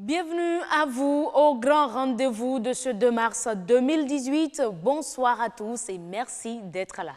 Bienvenue à vous au grand rendez-vous de ce 2 mars 2018. Bonsoir à tous et merci d'être là.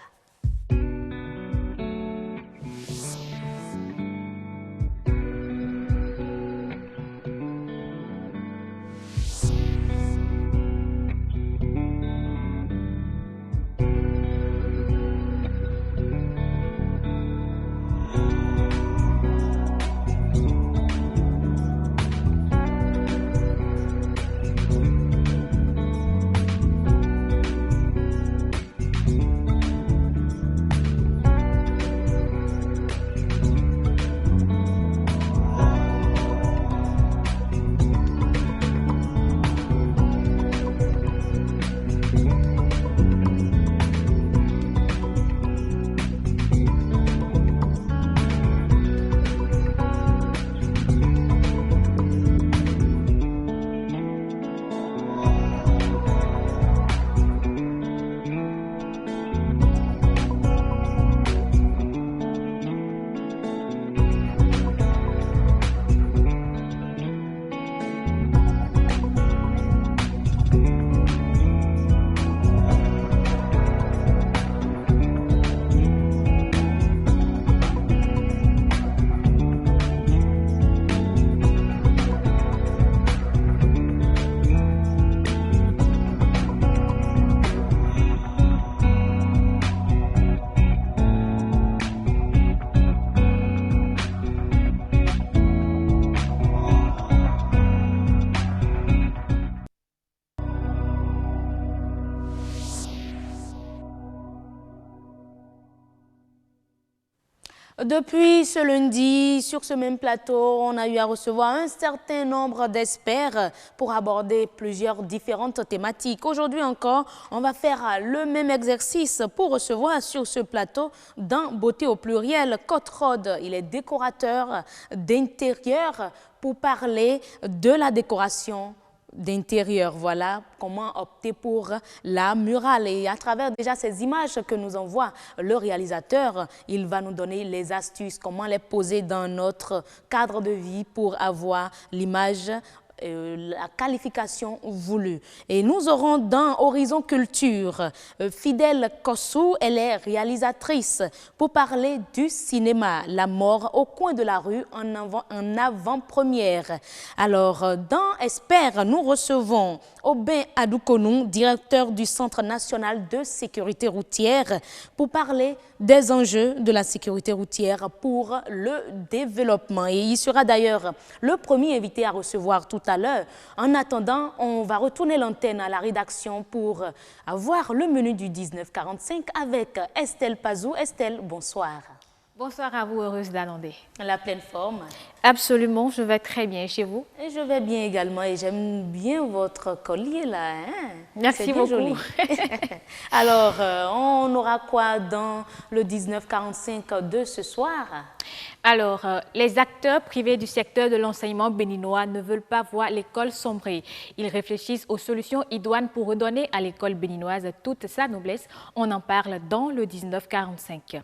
Depuis ce lundi, sur ce même plateau, on a eu à recevoir un certain nombre d'experts pour aborder plusieurs différentes thématiques. Aujourd'hui encore, on va faire le même exercice pour recevoir sur ce plateau dans Beauté au pluriel Cotrode. Il est décorateur d'intérieur pour parler de la décoration d'intérieur. Voilà comment opter pour la murale. Et à travers déjà ces images que nous envoie le réalisateur, il va nous donner les astuces, comment les poser dans notre cadre de vie pour avoir l'image, la qualification voulue. Et nous aurons dans Horizon Culture Fidèle Kossou, elle est réalisatrice pour parler du cinéma, La mort au coin de la rue en avant-première. Alors, dans Espère, nous recevons Aubin Adoukonou, directeur du Centre national de sécurité routière, pour parler des enjeux de la sécurité routière pour le développement. Et il sera d'ailleurs le premier invité à recevoir tout à l'heure. En attendant, on va retourner l'antenne à la rédaction pour avoir le menu du 1945 avec Estelle Pazou. Estelle, bonsoir. Bonsoir à vous, heureuse d'Alandé. La pleine forme? Absolument, je vais très bien. Chez vous? Et je vais bien également et j'aime bien votre collier là. Hein? Merci beaucoup. Joli. Alors, on aura quoi dans le 1945 de ce soir? Alors, les acteurs privés du secteur de l'enseignement béninois ne veulent pas voir l'école sombrer. Ils réfléchissent aux solutions idoines pour redonner à l'école béninoise toute sa noblesse. On en parle dans le 1945.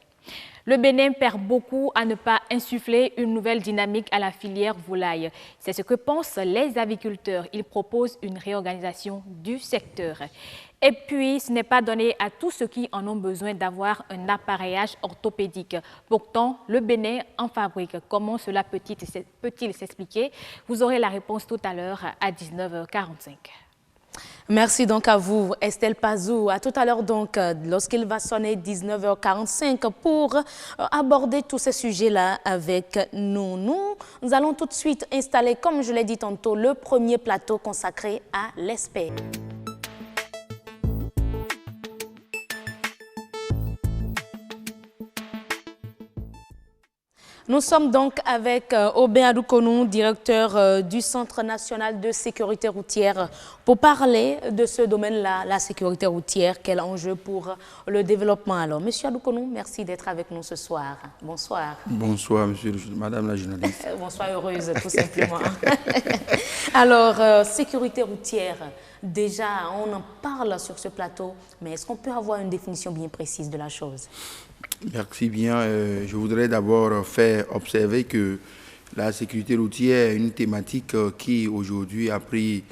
Le Bénin perd beaucoup à ne pas insuffler une nouvelle dynamique à la filière volaille. C'est ce que pensent les aviculteurs. Ils proposent une réorganisation du secteur. Et puis, ce n'est pas donné à tous ceux qui en ont besoin d'avoir un appareillage orthopédique. Pourtant, le Bénin en fabrique. Comment cela peut-il s'expliquer? Vous aurez la réponse tout à l'heure à 19h45. Merci donc à vous, Estelle Pazou. À tout à l'heure donc, lorsqu'il va sonner 19h45 pour aborder tous ces sujets-là avec nous. Nous allons tout de suite installer, comme je l'ai dit tantôt, le premier plateau consacré à l'espère. Nous sommes donc avec Aubin Adoukonou, directeur du Centre national de sécurité routière, pour parler de ce domaine-là, la sécurité routière, quel enjeu pour le développement. Alors, Monsieur Adoukonou, merci d'être avec nous ce soir. Bonsoir. Bonsoir, Madame la journaliste. Bonsoir, heureuse, tout simplement. Alors, sécurité routière, déjà, on en parle sur ce plateau, mais est-ce qu'on peut avoir une définition bien précise de la chose? Merci bien. Je voudrais d'abord faire observer que La sécurité routière est une thématique qui aujourd'hui a pris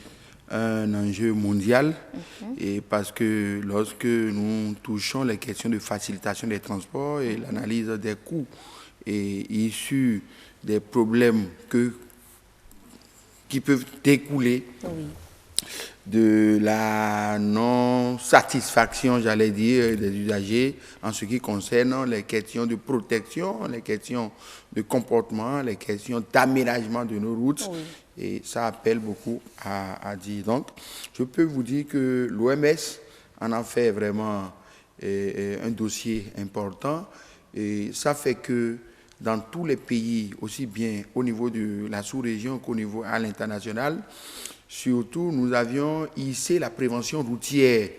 un enjeu mondial et parce que lorsque nous touchons les questions de facilitation des transports et l'analyse des coûts et issus des problèmes qui peuvent découler de la non-satisfaction, j'allais dire, des usagers en ce qui concerne les questions de protection, les questions de comportement, les questions d'aménagement de nos routes. Oui. Et ça appelle beaucoup à dire. Donc, je peux vous dire que l'OMS en a fait vraiment un dossier important. Et ça fait que dans tous les pays, aussi bien au niveau de la sous-région qu'au niveau à l'international, surtout, nous avions hissé la prévention routière,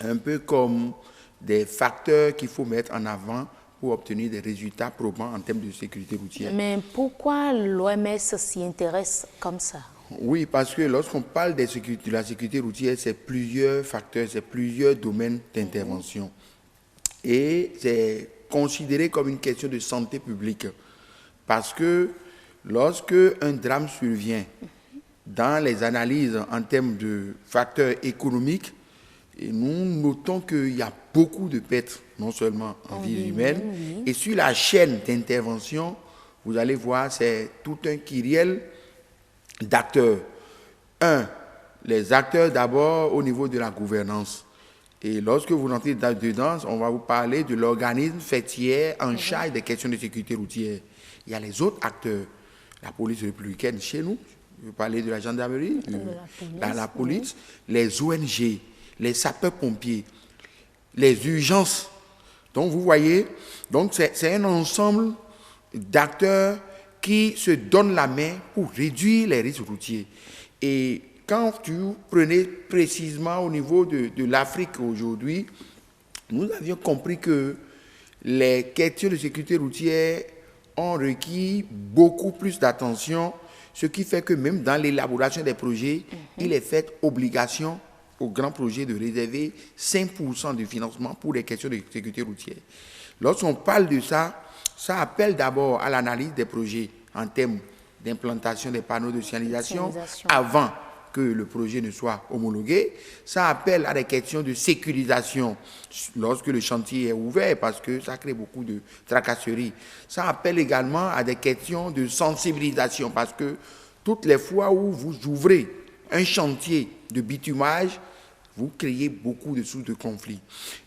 un peu comme des facteurs qu'il faut mettre en avant pour obtenir des résultats probants en termes de sécurité routière. Mais pourquoi l'OMS s'y intéresse comme ça? Oui, parce que lorsqu'on parle de la sécurité routière, c'est plusieurs facteurs, c'est plusieurs domaines d'intervention. Et c'est considéré comme une question de santé publique. Parce que lorsque un drame survient, dans les analyses en termes de facteurs économiques, et nous notons qu'il y a beaucoup de pertes, non seulement en vie humaine, et sur la chaîne d'intervention, vous allez voir, c'est tout un kyrielle d'acteurs. Les acteurs d'abord au niveau de la gouvernance. Et lorsque vous entrez dedans, on va vous parler de l'organisme fêtière en charge des questions de sécurité routière. Il y a les autres acteurs, la police républicaine chez nous, je veux parler de la gendarmerie, la police, les ONG, les sapeurs-pompiers, les urgences. Donc, vous voyez, donc c'est un ensemble d'acteurs qui se donnent la main pour réduire les risques routiers. Et quand vous prenez précisément au niveau de l'Afrique aujourd'hui, nous avions compris que les questions de sécurité routière ont requis beaucoup plus d'attention, ce qui fait que même dans l'élaboration des projets, il est fait obligation aux grands projets de réserver 5% de financement pour les questions de sécurité routière. Lorsqu'on parle de ça, ça appelle d'abord à l'analyse des projets en termes d'implantation des panneaux de signalisation avant que le projet ne soit homologué. Ça appelle à des questions de sécurisation lorsque le chantier est ouvert parce que ça crée beaucoup de tracasseries. Ça appelle également à des questions de sensibilisation parce que toutes les fois où vous ouvrez un chantier de bitumage, vous créez beaucoup de sources de conflits.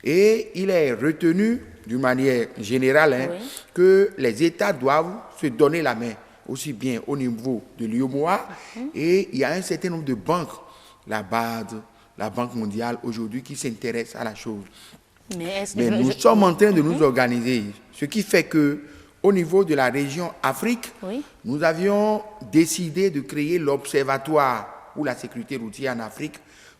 Et il est retenu d'une manière générale que les États doivent se donner la main, aussi bien au niveau de l'UEMOA, et il y a un certain nombre de banques, la BAD, la Banque mondiale, aujourd'hui, qui s'intéressent à la chose. Mais nous sommes en train de nous organiser, ce qui fait que au niveau de la région Afrique, nous avions décidé de créer l'Observatoire pour la sécurité routière en Afrique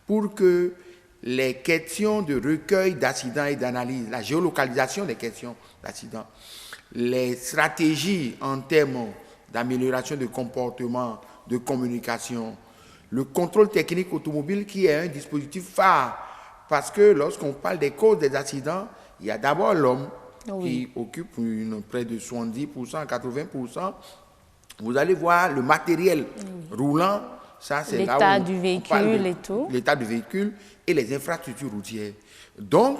pour que les questions de recueil d'accidents et d'analyse, la géolocalisation des questions d'accidents, les stratégies en termes d'amélioration de comportement, de communication, le contrôle technique automobile qui est un dispositif phare. Parce que lorsqu'on parle des causes des accidents, il y a d'abord l'homme qui occupe près de 70%, 80%. Vous allez voir le matériel roulant, ça c'est là où l'état du véhicule et tout. L'état du véhicule et les infrastructures routières. Donc,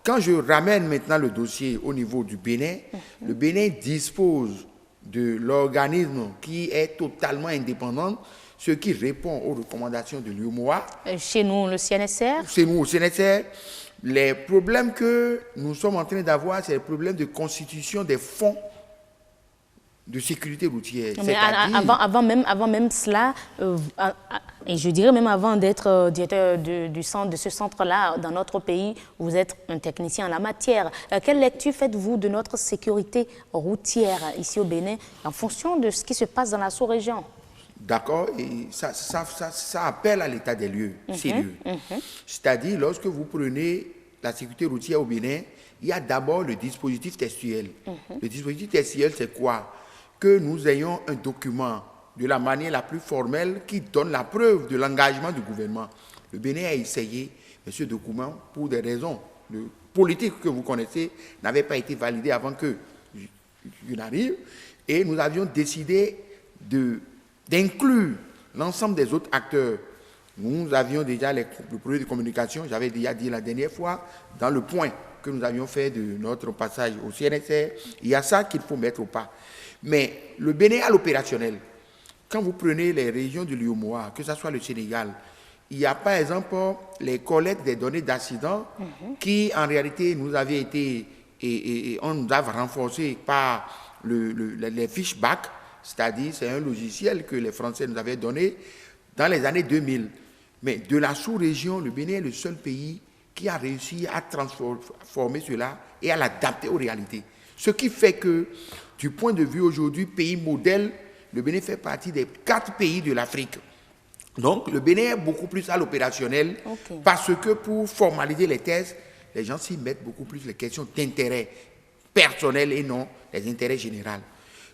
quand je ramène maintenant le dossier au niveau du Bénin, le Bénin dispose de l'organisme qui est totalement indépendant, ce qui répond aux recommandations de l'UEMOA. Chez nous, le CNSR. Chez nous, au CNSR. Les problèmes que nous sommes en train d'avoir, c'est les problèmes de constitution des fonds de sécurité routière. Mais avant même cela, et je dirais même avant d'être directeur de ce centre-là dans notre pays, vous êtes un technicien en la matière. Quelle lecture faites-vous de notre sécurité routière ici au Bénin en fonction de ce qui se passe dans la sous-région? D'accord, et ça appelle à l'état des lieux sérieux. C'est-à-dire, lorsque vous prenez la sécurité routière au Bénin, il y a d'abord le dispositif textuel. Le dispositif textuel, c'est quoi? Que nous ayons un document de la manière la plus formelle qui donne la preuve de l'engagement du gouvernement. Le Bénin a essayé, mais ce document, pour des raisons politiques que vous connaissez, n'avait pas été validé avant que qui arrive, et nous avions décidé d'inclure l'ensemble des autres acteurs. Nous avions déjà le projet de communication, j'avais déjà dit la dernière fois, dans le point que nous avions fait de notre passage au CNSR, il y a ça qu'il faut mettre au pas. Mais le Bénin à l'opérationnel, quand vous prenez les régions de l'Iomoa, que ce soit le Sénégal, il y a par exemple les collectes des données d'accidents qui en réalité nous avaient été, et on nous a renforcé par les fiches BAC, c'est-à-dire c'est un logiciel que les Français nous avaient donné dans les années 2000. Mais de la sous-région, le Bénin est le seul pays qui a réussi à transformer cela et à l'adapter aux réalités. Ce qui fait que, du point de vue aujourd'hui, pays modèle, le Bénin fait partie des 4 pays de l'Afrique. Donc, le Bénin est beaucoup plus à l'opérationnel parce que pour formaliser les thèses, les gens s'y mettent beaucoup plus les questions d'intérêt personnel et non les intérêts généraux.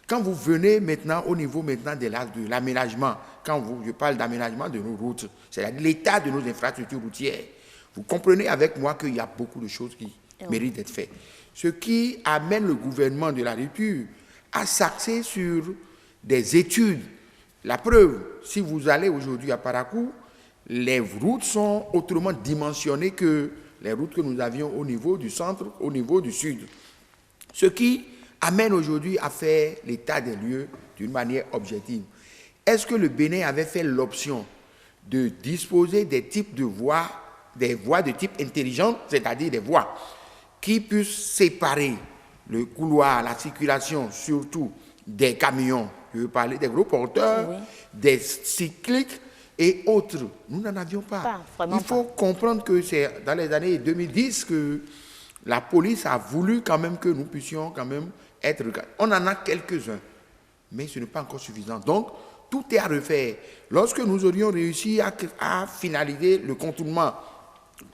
Quand vous venez maintenant au niveau maintenant de l'aménagement, je parle d'aménagement de nos routes, c'est-à-dire l'état de nos infrastructures routières, vous comprenez avec moi qu'il y a beaucoup de choses qui méritent d'être faites. Ce qui amène le gouvernement de la République à s'axer sur des études. La preuve, si vous allez aujourd'hui à Parakou, les routes sont autrement dimensionnées que les routes que nous avions au niveau du centre, au niveau du sud. Ce qui amène aujourd'hui à faire l'état des lieux d'une manière objective. Est-ce que le Bénin avait fait l'option de disposer des types de voies, des voies de type intelligent, c'est-à-dire des voies qui puissent séparer le couloir, la circulation, surtout des camions, je veux parler des gros porteurs, des cycliques et autres. Nous n'en avions pas. Il faut comprendre que c'est dans les années 2010 que la police a voulu quand même que nous puissions quand même être regardés. On en a quelques-uns, mais ce n'est pas encore suffisant. Donc, tout est à refaire. Lorsque nous aurions réussi à finaliser le contournement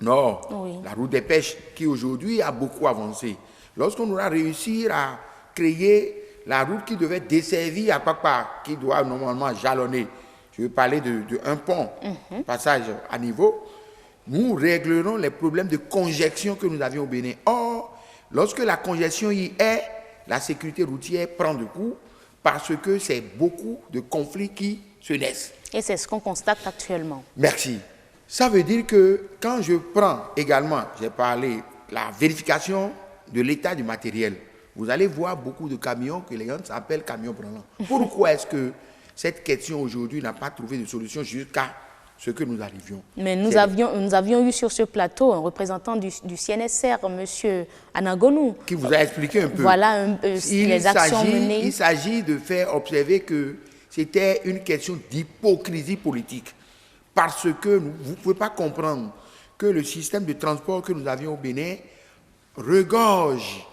nord, la route des pêches, qui aujourd'hui a beaucoup avancé, lorsqu'on aura réussi à créer la route qui devait desservir à Papa, qui doit normalement jalonner, je veux parler d'un pont, passage à niveau, nous réglerons les problèmes de congestion que nous avions au Bénin. Or, lorsque la congestion y est, la sécurité routière prend de coup parce que c'est beaucoup de conflits qui se naissent. Et c'est ce qu'on constate actuellement. Merci. Ça veut dire que quand je prends également, j'ai parlé, la vérification de l'état du matériel, vous allez voir beaucoup de camions que les gens appellent camions branlants. Pourquoi est-ce que cette question aujourd'hui n'a pas trouvé de solution jusqu'à ce que nous arrivions? Mais nous avions eu sur ce plateau un représentant du CNSR, M. Anagonou, qui vous a expliqué un peu. Voilà les actions menées. Il s'agit de faire observer que c'était une question d'hypocrisie politique. Parce que vous ne pouvez pas comprendre que le système de transport que nous avions au Bénin regorge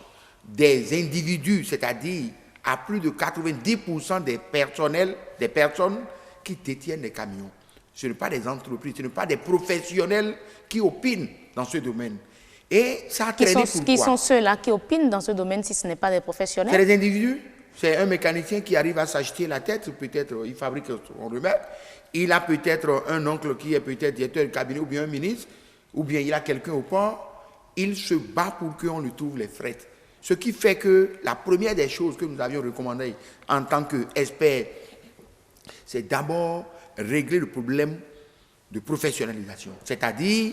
des individus, c'est-à-dire à plus de 90% des personnes qui détiennent des camions. Ce ne sont pas des entreprises, ce ne sont pas des professionnels qui opinent dans ce domaine. Et ça a traîné pourquoi? Qui sont ceux-là qui opinent dans ce domaine si ce n'est pas des professionnels? C'est les individus. C'est un mécanicien qui arrive à s'acheter la tête, peut-être il fabrique son remède. Il a peut-être un oncle qui est peut-être directeur de cabinet ou bien un ministre, ou bien il a quelqu'un au port. Il se bat pour qu'on lui trouve les frais. Ce qui fait que la première des choses que nous avions recommandées en tant qu'experts, c'est d'abord régler le problème de professionnalisation. C'est-à-dire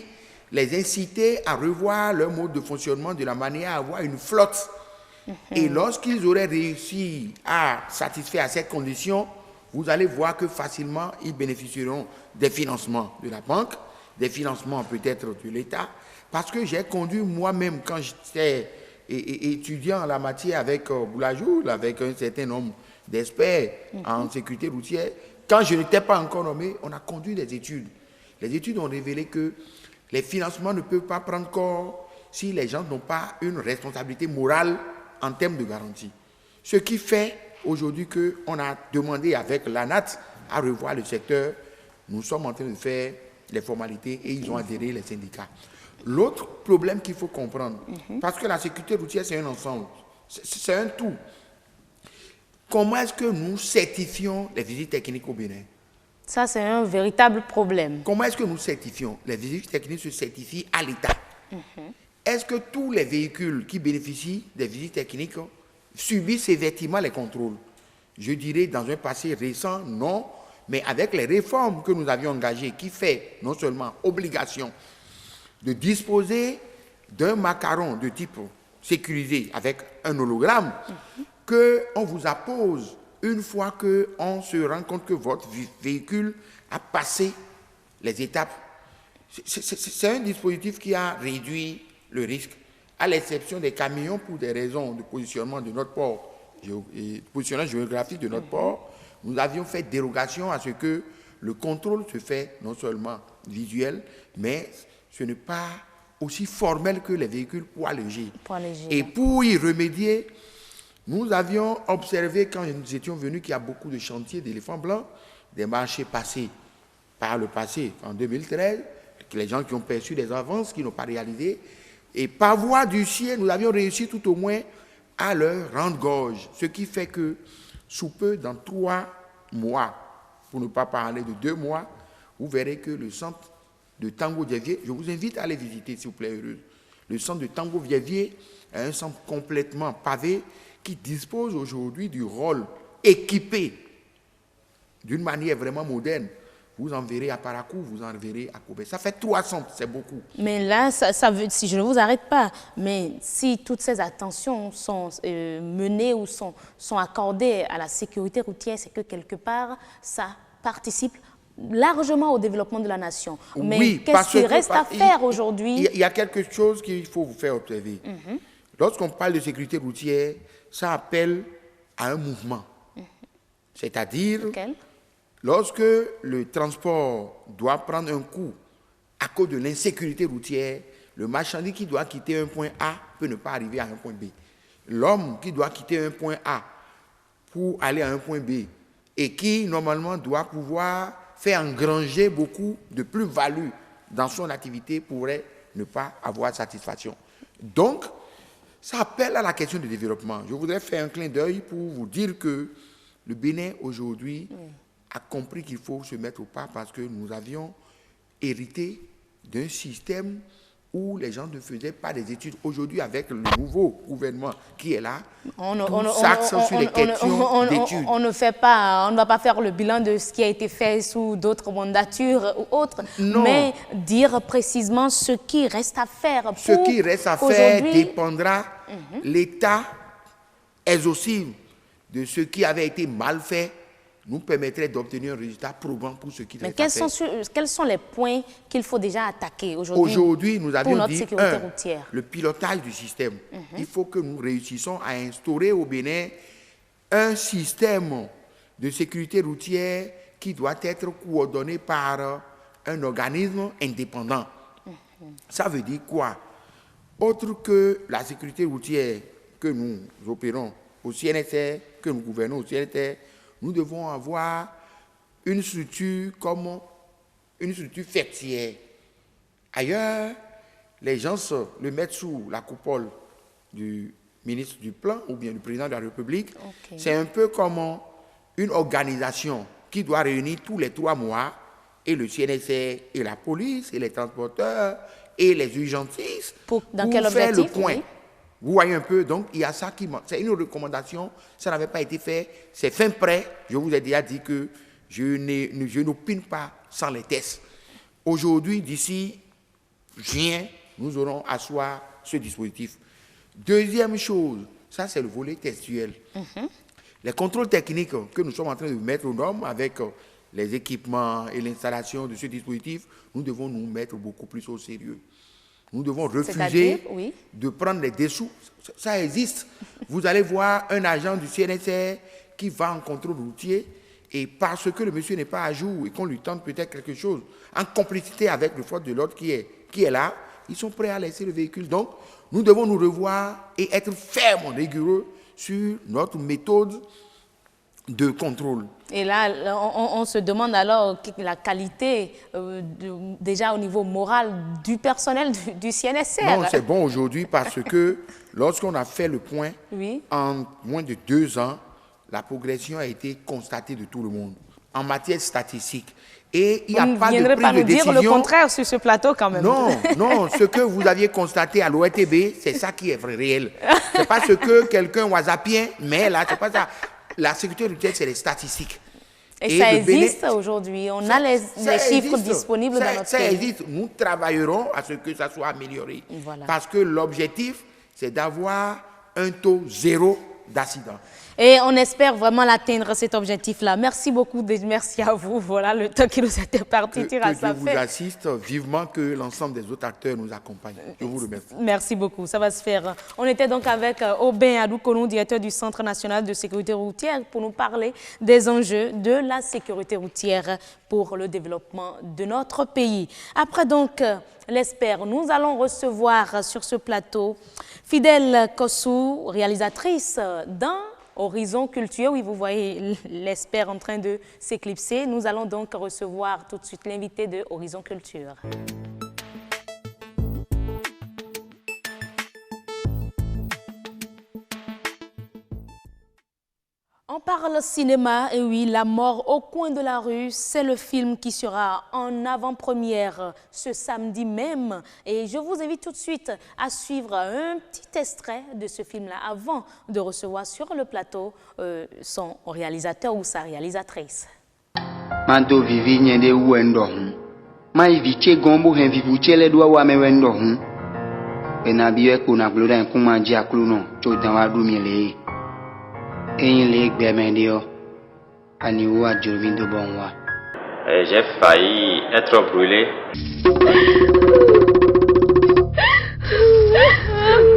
les inciter à revoir leur mode de fonctionnement de la manière à avoir une flotte. Et lorsqu'ils auraient réussi à satisfaire à cette condition, vous allez voir que facilement, ils bénéficieront des financements de la banque, des financements peut-être de l'État, parce que j'ai conduit moi-même, quand j'étais étudiant en la matière avec Boulajoul, avec un certain nombre d'experts en sécurité routière, quand je n'étais pas encore nommé, on a conduit des études. Les études ont révélé que les financements ne peuvent pas prendre corps si les gens n'ont pas une responsabilité morale en termes de garantie. Ce qui fait aujourd'hui qu'on a demandé avec l'ANAT à revoir le secteur. Nous sommes en train de faire les formalités et ils ont adhéré, les syndicats. L'autre problème qu'il faut comprendre, parce que la sécurité routière, c'est un ensemble, c'est un tout. Comment est-ce que nous certifions les visites techniques au Bénin? Ça, c'est un véritable problème. Comment est-ce que nous certifions? Les visites techniques se certifient à l'État. Est-ce que tous les véhicules qui bénéficient des visites techniques subi sévèrement les contrôles. Je dirais dans un passé récent, non, mais avec les réformes que nous avions engagées, qui fait non seulement obligation de disposer d'un macaron de type sécurisé avec un hologramme, qu'on vous appose une fois qu'on se rend compte que votre véhicule a passé les étapes. C'est un dispositif qui a réduit le risque, à l'exception des camions pour des raisons de positionnement de notre port, positionnement géographique de notre port. Nous avions fait dérogation à ce que le contrôle se fait non seulement visuel, mais ce n'est pas aussi formel que les véhicules poids légers. Et pour y remédier, nous avions observé quand nous étions venus qu'il y a beaucoup de chantiers d'éléphants blancs, des marchés passés par le passé, en 2013, les gens qui ont perçu des avances qui n'ont pas réalisées. Et par voie du ciel, nous avions réussi tout au moins à leur rendre gorge. Ce qui fait que, sous peu, dans 3 mois, pour ne pas parler de 2 mois, vous verrez que le centre de Tango Vivier, je vous invite à aller visiter, s'il vous plaît, heureuse. Le centre de Tango Vivier est un centre complètement pavé qui dispose aujourd'hui du rôle équipé d'une manière vraiment moderne. Vous en verrez à Parakou, vous en verrez à Kobe. Ça fait 300, c'est beaucoup. Mais là, ça veut, si je ne vous arrête pas, mais si toutes ces attentions sont menées ou sont accordées à la sécurité routière, c'est que quelque part, ça participe largement au développement de la nation. Mais oui, qu'est-ce qui reste à faire aujourd'hui? Il y a quelque chose qu'il faut vous faire observer. Lorsqu'on parle de sécurité routière, ça appelle à un mouvement. C'est-à-dire, lorsque le transport doit prendre un coup à cause de l'insécurité routière, le marchandise qui doit quitter un point A peut ne pas arriver à un point B. L'homme qui doit quitter un point A pour aller à un point B et qui, normalement, doit pouvoir faire engranger beaucoup de plus-value dans son activité pourrait ne pas avoir satisfaction. Donc, ça appelle à la question du développement. Je voudrais faire un clin d'œil pour vous dire que le Bénin, aujourd'hui, a compris qu'il faut se mettre au pas parce que nous avions hérité d'un système où les gens ne faisaient pas des études. Aujourd'hui, avec le nouveau gouvernement qui est là, tout s'accentue sur les questions d'études. On ne va pas faire le bilan de ce qui a été fait sous d'autres mandatures ou autres, mais dire précisément ce qui reste à faire. Ce qui reste à faire dépendra l'état exhaustif de ce qui avait été mal fait, nous permettrait d'obtenir un résultat probant pour ce qui reste à faire. Quels sont les points qu'il faut déjà attaquer aujourd'hui? Aujourd'hui, nous avions dit, routière. Le pilotage du système. Il faut que nous réussissions à instaurer au Bénin un système de sécurité routière qui doit être coordonné par un organisme indépendant. Ça veut dire quoi? Autre que la sécurité routière que nous opérons au CNSR, que nous gouvernons au CNSR, nous devons avoir une structure comme une structure fertière. Ailleurs, les gens le mettent sous la coupole du ministre du Plan ou bien du président de la République. C'est un peu comme une organisation qui doit réunir tous les 3 mois et le CNSR et la police et les transporteurs et les urgentistes pour faire le point. Oui. Vous voyez un peu, donc il y a ça qui manque. C'est une recommandation, ça n'avait pas été fait, c'est fin prêt. Je vous ai déjà dit que je n'opine pas sans les tests. Aujourd'hui, d'ici juin, nous aurons asseoir ce dispositif. Deuxième chose, ça c'est le volet textuel. Les contrôles techniques que nous sommes en train de mettre aux normes avec les équipements et l'installation de ce dispositif, nous devons nous mettre beaucoup plus au sérieux. Nous devons refuser de prendre les dessous. Ça existe. Vous allez voir un agent du CNSR qui va en contrôle routier et parce que le monsieur n'est pas à jour et qu'on lui tente peut-être quelque chose, en complicité avec le force de l'ordre qui est là, ils sont prêts à laisser le véhicule. Donc, nous devons nous revoir et être fermes, rigoureux sur notre méthode de contrôle. Et là, on se demande alors la qualité, déjà au niveau moral, du personnel du CNSR. Non, c'est bon aujourd'hui parce que lorsqu'on a fait le point, en moins de 2 ans, la progression a été constatée de tout le monde. en matière statistique. Et il n'y a pas de viendrez prise pas de nous dire décision. le contraire sur ce plateau quand même. Non, non, ce que vous aviez constaté à l'ORTB, c'est ça qui est vrai, réel. C'est pas ce que quelqu'un whatsappien met là, c'est pas ça. La sécurité routière, c'est les statistiques. Et ça le existe aujourd'hui. On a les chiffres disponibles dans notre ça pays. existe. Nous travaillerons à ce que ça soit amélioré. Voilà. Parce que l'objectif, c'est d'avoir un taux zéro d'accident. Et on espère vraiment l'atteindre, cet objectif-là. Merci beaucoup, merci à vous. Voilà, le temps qui nous était imparti tire à Que sa Dieu vous fin. assiste, vivement que l'ensemble des autres acteurs nous accompagnent. Je vous remercie. Merci beaucoup, ça va se faire. On était donc avec Aubin Adoukonou, directeur du Centre national de sécurité routière, pour nous parler des enjeux de la sécurité routière pour le développement de notre pays. Après donc l'Espère, nous allons recevoir sur ce plateau Fidèle Kossou, réalisatrice dans Horizon Culture. Oui, vous voyez l'Espère en train de s'éclipser. Nous allons donc recevoir tout de suite l'invité de Horizon Culture. On parle cinéma, et oui, La mort au coin de la rue, c'est le film qui sera en avant-première ce samedi même. Et je vous invite tout de suite à suivre un petit extrait de ce film-là avant de recevoir sur le plateau son réalisateur ou sa réalisatrice. Manto vivi nyende uendo hu. Ma iviche gombo hen vivuche le doa wa me wendo hu. Bena biwe kuna gloda en kuma ji aklu no, cho dan wa du mi le. J'ai failli être brûlé.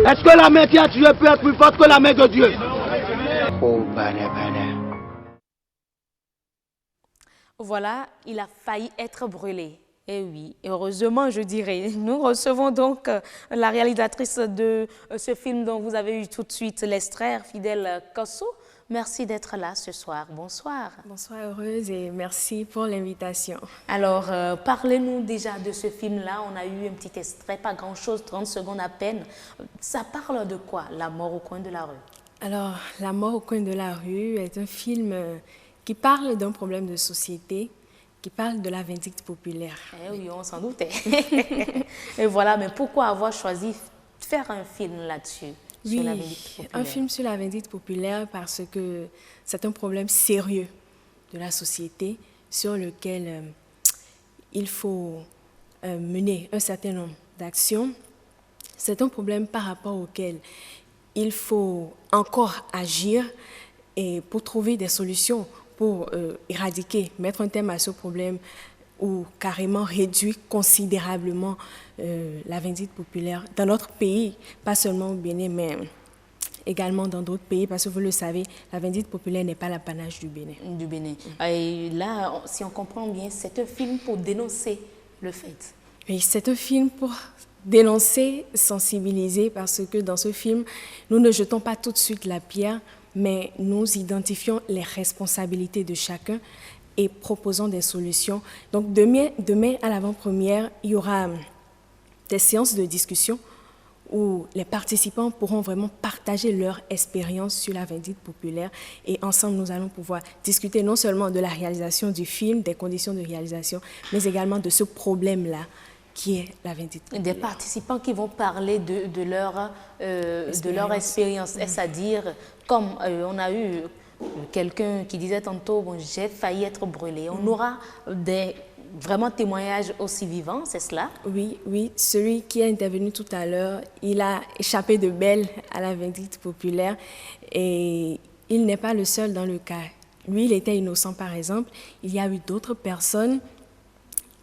Est-ce que la main qui a tué peut être plus forte que la main de Dieu? Oh, bada. Voilà, il a failli être brûlé. Et oui, heureusement, je dirais. Nous recevons donc la réalisatrice de ce film dont vous avez eu tout de suite l'extrait, Fidèle Kossou. Merci d'être là ce soir. Bonsoir. Bonsoir, heureuse, et merci pour l'invitation. Alors, parlez-nous déjà de ce film-là. On a eu un petit extrait, pas grand-chose, 30 secondes à peine. Ça parle de quoi, La mort au coin de la rue? Alors, La mort au coin de la rue est un film qui parle d'un problème de société, qui parle de la vindicte populaire. Eh oui, on s'en doutait. Et voilà, mais pourquoi avoir choisi de faire un film là-dessus? Oui, un film sur la vindicte populaire parce que c'est un problème sérieux de la société sur lequel il faut mener un certain nombre d'actions. C'est un problème par rapport auquel il faut encore agir et pour trouver des solutions pour éradiquer, mettre un terme à ce problème ou carrément réduire considérablement la vindicte populaire dans notre pays, pas seulement au Bénin, mais également dans d'autres pays, parce que vous le savez, la vindicte populaire n'est pas l'apanage du Bénin. Du Bénin. Et là, si on comprend bien, c'est un film pour dénoncer le fait. Oui, c'est un film pour dénoncer, sensibiliser, parce que dans ce film, nous ne jetons pas tout de suite la pierre, mais nous identifions les responsabilités de chacun et proposons des solutions. Donc demain à l'avant-première, il y aura des séances de discussion où les participants pourront vraiment partager leur expérience sur la vindicte populaire et ensemble nous allons pouvoir discuter non seulement de la réalisation du film, des conditions de réalisation, mais également de ce problème-là qui est la vindicte populaire. Des participants qui vont parler de leur expérience, c'est-à-dire comme on a eu quelqu'un qui disait tantôt, bon, j'ai failli être brûlé. On aura des vraiment témoignages aussi vivants, c'est cela? Oui, celui qui a intervenu tout à l'heure, il a échappé de belle à la vindicte populaire et il n'est pas le seul dans le cas. Lui, il était innocent par exemple. Il y a eu d'autres personnes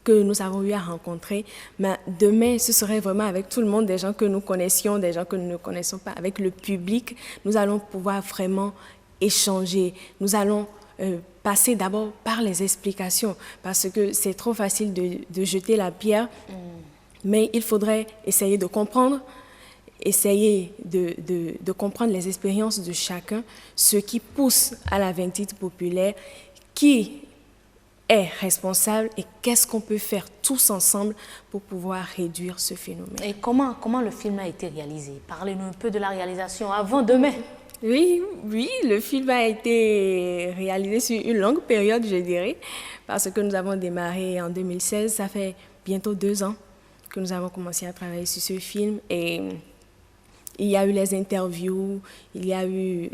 que nous avons eu à rencontrer, mais demain, ce serait vraiment avec tout le monde, des gens que nous connaissions, des gens que nous ne connaissons pas, avec le public, nous allons pouvoir vraiment échanger. Nous allons passer d'abord par les explications, parce que c'est trop facile de jeter la pierre, mais il faudrait essayer de comprendre, essayer de comprendre les expériences de chacun, ce qui pousse à la vindicte populaire, qui est responsable et qu'est-ce qu'on peut faire tous ensemble pour pouvoir réduire ce phénomène. Et comment le film a été réalisé? Parlez-nous un peu de la réalisation avant demain. Oui, oui, le film a été réalisé sur une longue période, je dirais, parce que nous avons démarré en 2016, ça fait bientôt 2 ans que nous avons commencé à travailler sur ce film et il y a eu les interviews, il y a eu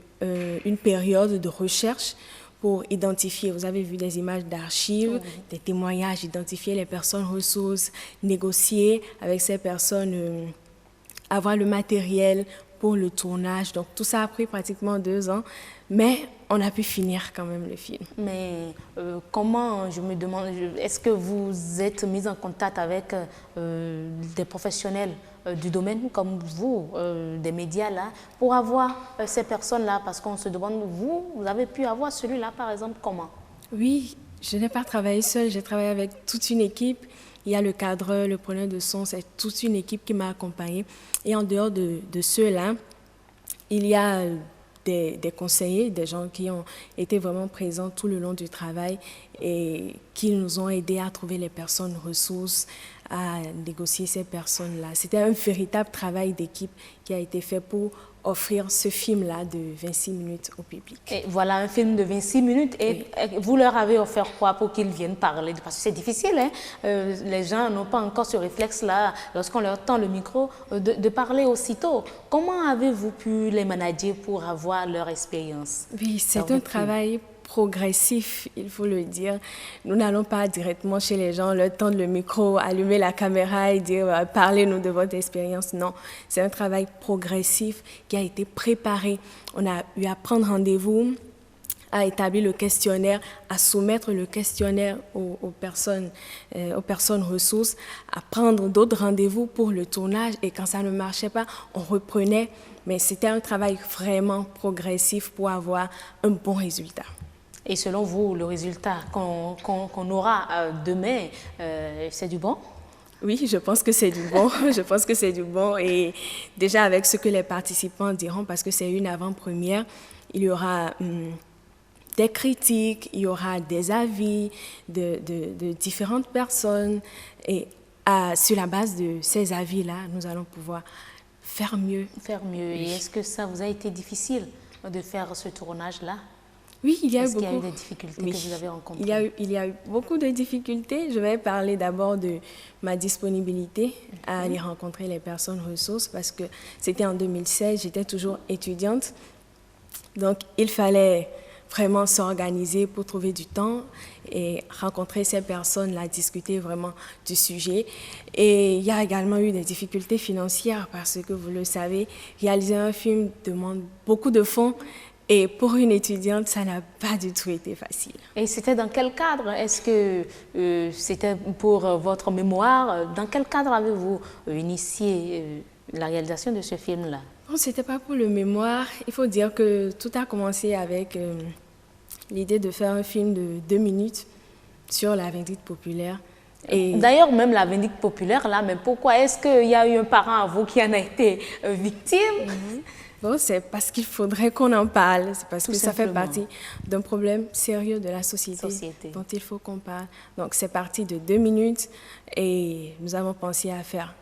une période de recherche pour identifier, vous avez vu des images d'archives, des témoignages, identifier les personnes ressources, négocier avec ces personnes, avoir le matériel pour le tournage. Donc tout ça a pris pratiquement 2 ans, mais on a pu finir quand même le film. Mais comment, je me demande, est-ce que vous êtes mis en contact avec des professionnels du domaine comme vous, des médias là, pour avoir ces personnes-là? Parce qu'on se demande, vous avez pu avoir celui-là par exemple, comment? Oui, je n'ai pas travaillé seule, j'ai travaillé avec toute une équipe. Il y a le cadreur, le preneur de son, c'est toute une équipe qui m'a accompagnée. Et en dehors de ceux-là, il y a des conseillers, des gens qui ont été vraiment présents tout le long du travail et qui nous ont aidés à trouver les personnes ressources, à négocier ces personnes-là. C'était un véritable travail d'équipe qui a été fait pour offrir ce film-là de 26 minutes au public. Et voilà un film de 26 minutes et vous leur avez offert quoi pour qu'ils viennent parler? Parce que c'est difficile, hein? Les gens n'ont pas encore ce réflexe-là, lorsqu'on leur tend le micro, de parler aussitôt. Comment avez-vous pu les manager pour avoir leur expérience? Oui, c'est un travail progressif, il faut le dire. Nous n'allons pas directement chez les gens, leur tendre le micro, allumer la caméra et dire « parlez-nous de votre expérience ». Non, c'est un travail progressif qui a été préparé. On a eu à prendre rendez-vous, à établir le questionnaire, à soumettre le questionnaire aux personnes ressources, à prendre d'autres rendez-vous pour le tournage. Et quand ça ne marchait pas, on reprenait. Mais c'était un travail vraiment progressif pour avoir un bon résultat. Et selon vous, le résultat qu'on aura demain, c'est du bon? Oui, je pense que c'est du bon. Je pense que c'est du bon. Et déjà avec ce que les participants diront, parce que c'est une avant-première, il y aura des critiques, il y aura des avis de différentes personnes. Et sur la base de ces avis-là, nous allons pouvoir faire mieux. Faire mieux. Et est-ce que ça vous a été difficile de faire ce tournage-là? Oui, il y a eu beaucoup. Est-ce qu'il y a eu beaucoup. des difficultés que vous avez rencontrées? Il y a eu beaucoup de difficultés. Je vais parler d'abord de ma disponibilité à aller rencontrer les personnes ressources parce que c'était en 2016, j'étais toujours étudiante. Donc, il fallait vraiment s'organiser pour trouver du temps et rencontrer ces personnes-là, discuter vraiment du sujet. Et il y a également eu des difficultés financières parce que, vous le savez, réaliser un film demande beaucoup de fonds. Et pour une étudiante, ça n'a pas du tout été facile. Et c'était dans quel cadre? Est-ce que c'était pour votre mémoire? Dans quel cadre avez-vous initié la réalisation de ce film-là? Non, ce n'était pas pour le mémoire. Il faut dire que tout a commencé avec l'idée de faire un film de 2 minutes sur la vindicte populaire. D'ailleurs, même la vindicte populaire, là, mais pourquoi? Est-ce qu'il y a eu un parent à vous qui en a été victime? Bon, c'est parce qu'il faudrait qu'on en parle, c'est parce que ça fait simplement partie d'un problème sérieux de la société dont il faut qu'on parle. Donc, c'est parti de 2 minutes et nous avons pensé à faire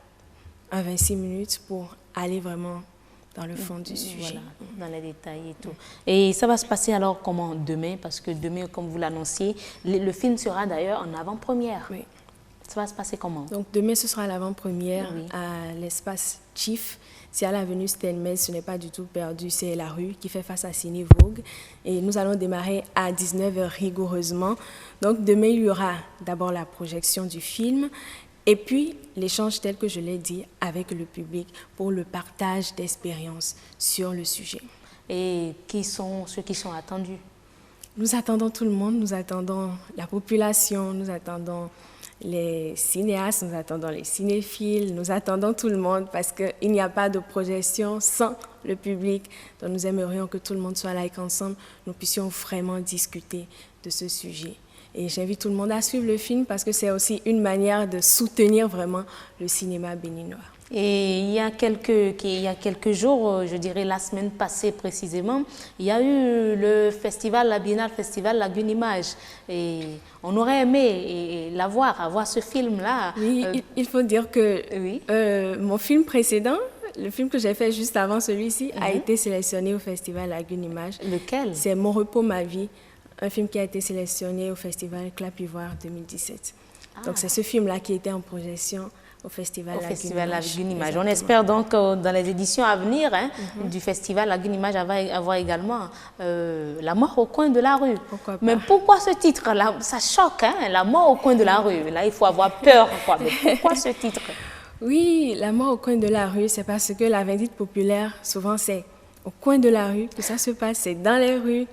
un 26 minutes pour aller vraiment dans le fond du sujet. Voilà, dans les détails et tout. Et ça va se passer alors comment demain? Parce que demain, comme vous l'annonciez, le film sera d'ailleurs en avant-première. Oui. Ça va se passer comment? Donc, demain, ce sera l'avant-première à l'espace Chief. C'est à l'avenue Stenmez, ce n'est pas du tout perdu, c'est la rue qui fait face à Ciné Vogue. Et nous allons démarrer à 19h rigoureusement. Donc demain, il y aura d'abord la projection du film et puis l'échange tel que je l'ai dit avec le public pour le partage d'expériences sur le sujet. Et qui sont ceux qui sont attendus? Nous attendons tout le monde, nous attendons la population, nous attendons les cinéastes, nous attendons les cinéphiles, nous attendons tout le monde parce qu'il n'y a pas de projection sans le public. Donc nous aimerions que tout le monde soit là et qu'ensemble, nous puissions vraiment discuter de ce sujet. Et j'invite tout le monde à suivre le film parce que c'est aussi une manière de soutenir vraiment le cinéma béninois. Et il y a quelques jours, je dirais la semaine passée précisément, il y a eu le festival, la Biennale Festival Lagune Image. Et on aurait aimé avoir ce film-là. Oui, il faut dire que mon film précédent, le film que j'ai fait juste avant celui-ci a été sélectionné au Festival Lagune Images. Lequel? C'est Mon repos, ma vie, un film qui a été sélectionné au Festival Clap Ivoire 2017. Donc c'est ce film-là qui était en projection au Festival Lagune Images. On espère donc dans les éditions à venir du Festival Lagune Images avoir également La mort au coin de la rue. Pourquoi pas? Mais pourquoi ce titre-là? Ça choque, hein? La mort au coin de la rue. Là, il faut avoir peur, quoi. Mais pourquoi ce titre? Oui, La mort au coin de la rue, c'est parce que la vindicte populaire, souvent c'est au coin de la rue que ça se passe, c'est dans les rues,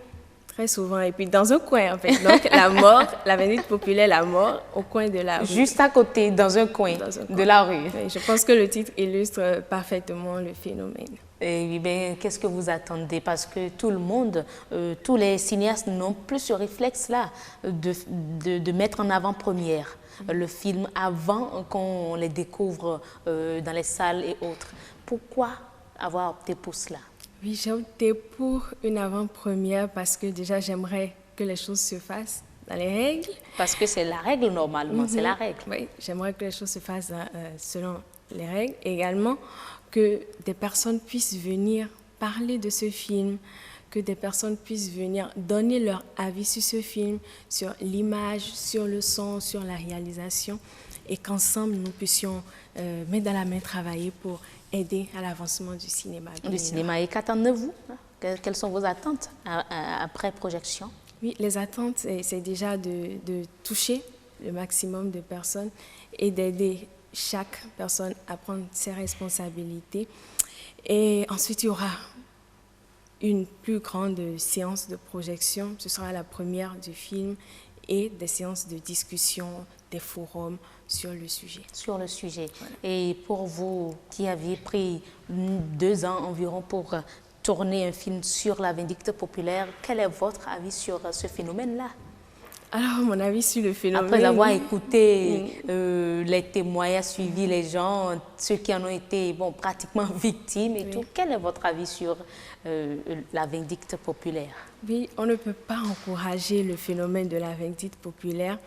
très souvent, et puis dans un coin en fait. Donc la mort, la vindicte populaire, la mort au coin de la rue. Juste à côté, dans un coin de la rue. Oui, je pense que le titre illustre parfaitement le phénomène. Et oui, ben, qu'est-ce que vous attendez? Parce que tout le monde, tous les cinéastes n'ont plus ce réflexe-là de mettre en avant-première le film avant qu'on les découvre dans les salles et autres. Pourquoi avoir opté pour cela? Oui, j'ai opté pour une avant-première parce que déjà j'aimerais que les choses se fassent dans les règles. Parce que c'est la règle normalement, c'est la règle. Oui, j'aimerais que les choses se fassent selon les règles. Et également que des personnes puissent venir parler de ce film, que des personnes puissent venir donner leur avis sur ce film, sur l'image, sur le son, sur la réalisation, et qu'ensemble nous puissions main dans la main travailler pour aider à l'avancement du cinéma. Du cinéma. Et qu'attendez-vous? Quelles sont vos attentes après projection? Oui, les attentes, c'est déjà de toucher le maximum de personnes et d'aider chaque personne à prendre ses responsabilités. Et ensuite, il y aura une plus grande séance de projection. Ce sera la première du film et des séances de discussion, des forums sur le sujet. Sur le sujet. Voilà. Et pour vous qui aviez pris 2 ans environ pour tourner un film sur la vindicte populaire, quel est votre avis sur ce phénomène-là? Alors, mon avis sur le phénomène... Après avoir écouté les témoignages, suivi les gens, ceux qui en ont été pratiquement victimes et tout, quel est votre avis sur la vindicte populaire? Oui, on ne peut pas encourager le phénomène de la vindicte populaire,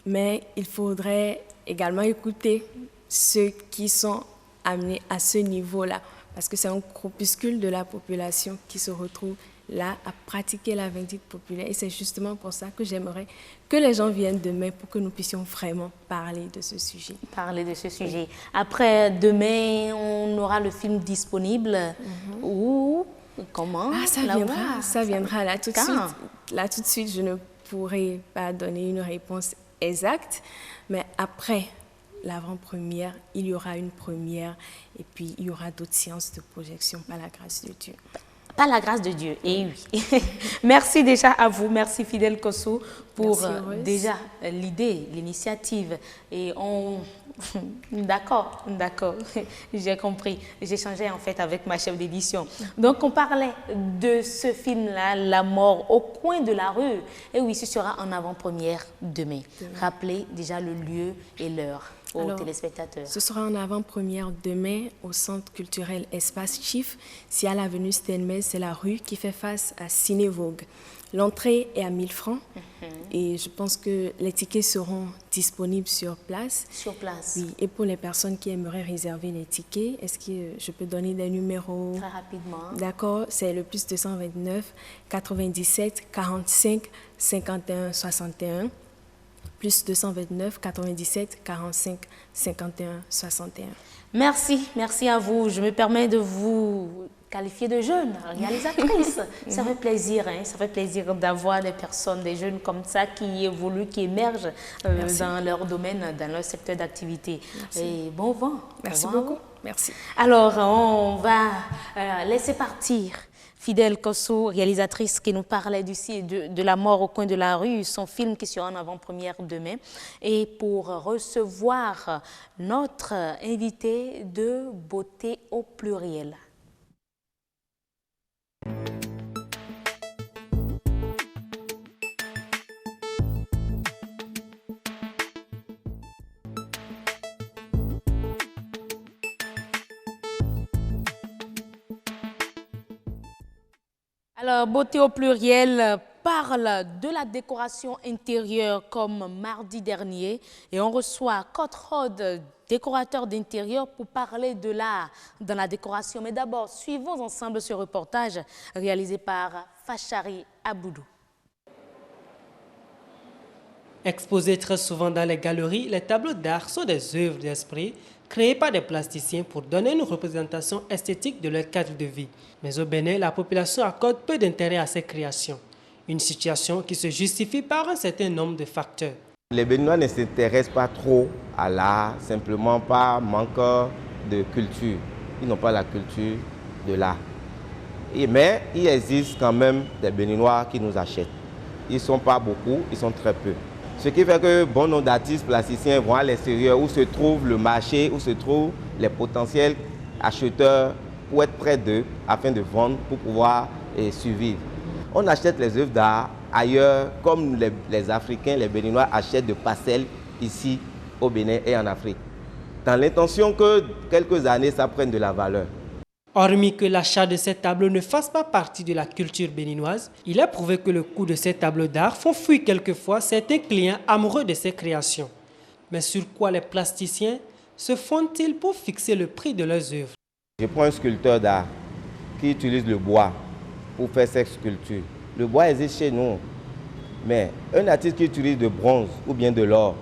mais il faudrait également écouter ceux qui sont amenés à ce niveau-là, parce que c'est un groupuscule de la population qui se retrouve là à pratiquer la vindicte populaire. Et c'est justement pour ça que j'aimerais que les gens viennent demain pour que nous puissions vraiment parler de ce sujet. Parler de ce sujet. Après, demain, on aura le film disponible ou comment? Ah, ça viendra là tout de suite. Là tout de suite, je ne pourrai pas donner une réponse exacte, mais après l'avant-première, il y aura une première et puis il y aura d'autres séances de projection par la grâce de Dieu. Par la grâce de Dieu, et oui. Merci déjà à vous, merci Fidèle Kosso pour déjà l'idée, l'initiative. Et on... D'accord, j'ai compris. J'échangeais en fait avec ma chef d'édition. Donc on parlait de ce film-là, La mort au coin de la rue. Et oui, ce sera en avant-première demain. Rappelez déjà le lieu et l'heure aux téléspectateurs. Ce sera en avant-première demain au Centre culturel Espace Chief. C'est à l'avenue Stenmez, c'est la rue qui fait face à Ciné Vogue. L'entrée est à 1000 francs et je pense que les tickets seront disponibles sur place. Sur place. Oui, et pour les personnes qui aimeraient réserver les tickets, est-ce que je peux donner des numéros? Très rapidement. D'accord, c'est le plus 229 97 45 51 61. Plus 229 97 45 51 61. Merci à vous. Je me permets de vous qualifier de jeune réalisatrice. Ça fait plaisir, ça fait plaisir d'avoir des personnes, des jeunes comme ça qui évoluent, qui émergent dans leur domaine, dans leur secteur d'activité. Et bon vent. Merci beaucoup. Merci. Alors, on va laisser partir Fidèle Kosso, réalisatrice qui nous parlait de La mort au coin de la rue, son film qui sera en avant-première demain. Et pour recevoir notre invité de beauté au pluriel. Alors, beauté au pluriel, parle de la décoration intérieure comme mardi dernier et on reçoit Cotrod, décorateur d'intérieur, pour parler de l'art dans la décoration. Mais d'abord, suivons ensemble ce reportage réalisé par Fachari Aboudou. Exposés très souvent dans les galeries, les tableaux d'art sont des œuvres d'esprit créées par des plasticiens pour donner une représentation esthétique de leur cadre de vie. Mais au Bénin, la population accorde peu d'intérêt à ces créations. Une situation qui se justifie par un certain nombre de facteurs. Les Béninois ne s'intéressent pas trop à l'art, simplement par manque de culture. Ils n'ont pas la culture de l'art. Mais il existe quand même des Béninois qui nous achètent. Ils ne sont pas beaucoup, ils sont très peu. Ce qui fait que bon nombre d'artistes plasticiens vont à l'extérieur où se trouve le marché, où se trouvent les potentiels acheteurs pour être près d'eux afin de vendre, pour pouvoir survivre. On achète les œuvres d'art ailleurs, comme les Africains, les Béninois achètent de parcelles ici au Bénin et en Afrique, dans l'intention que quelques années, ça prenne de la valeur. Hormis que l'achat de ces tableaux ne fasse pas partie de la culture béninoise, il est prouvé que le coût de ces tableaux d'art font fuir quelquefois certains clients amoureux de ces créations. Mais sur quoi les plasticiens se fondent-ils pour fixer le prix de leurs œuvres? Je prends un sculpteur d'art qui utilise le bois pour faire ses sculptures. Le bois existe chez nous, mais un artiste qui utilise de bronze ou bien de l'or,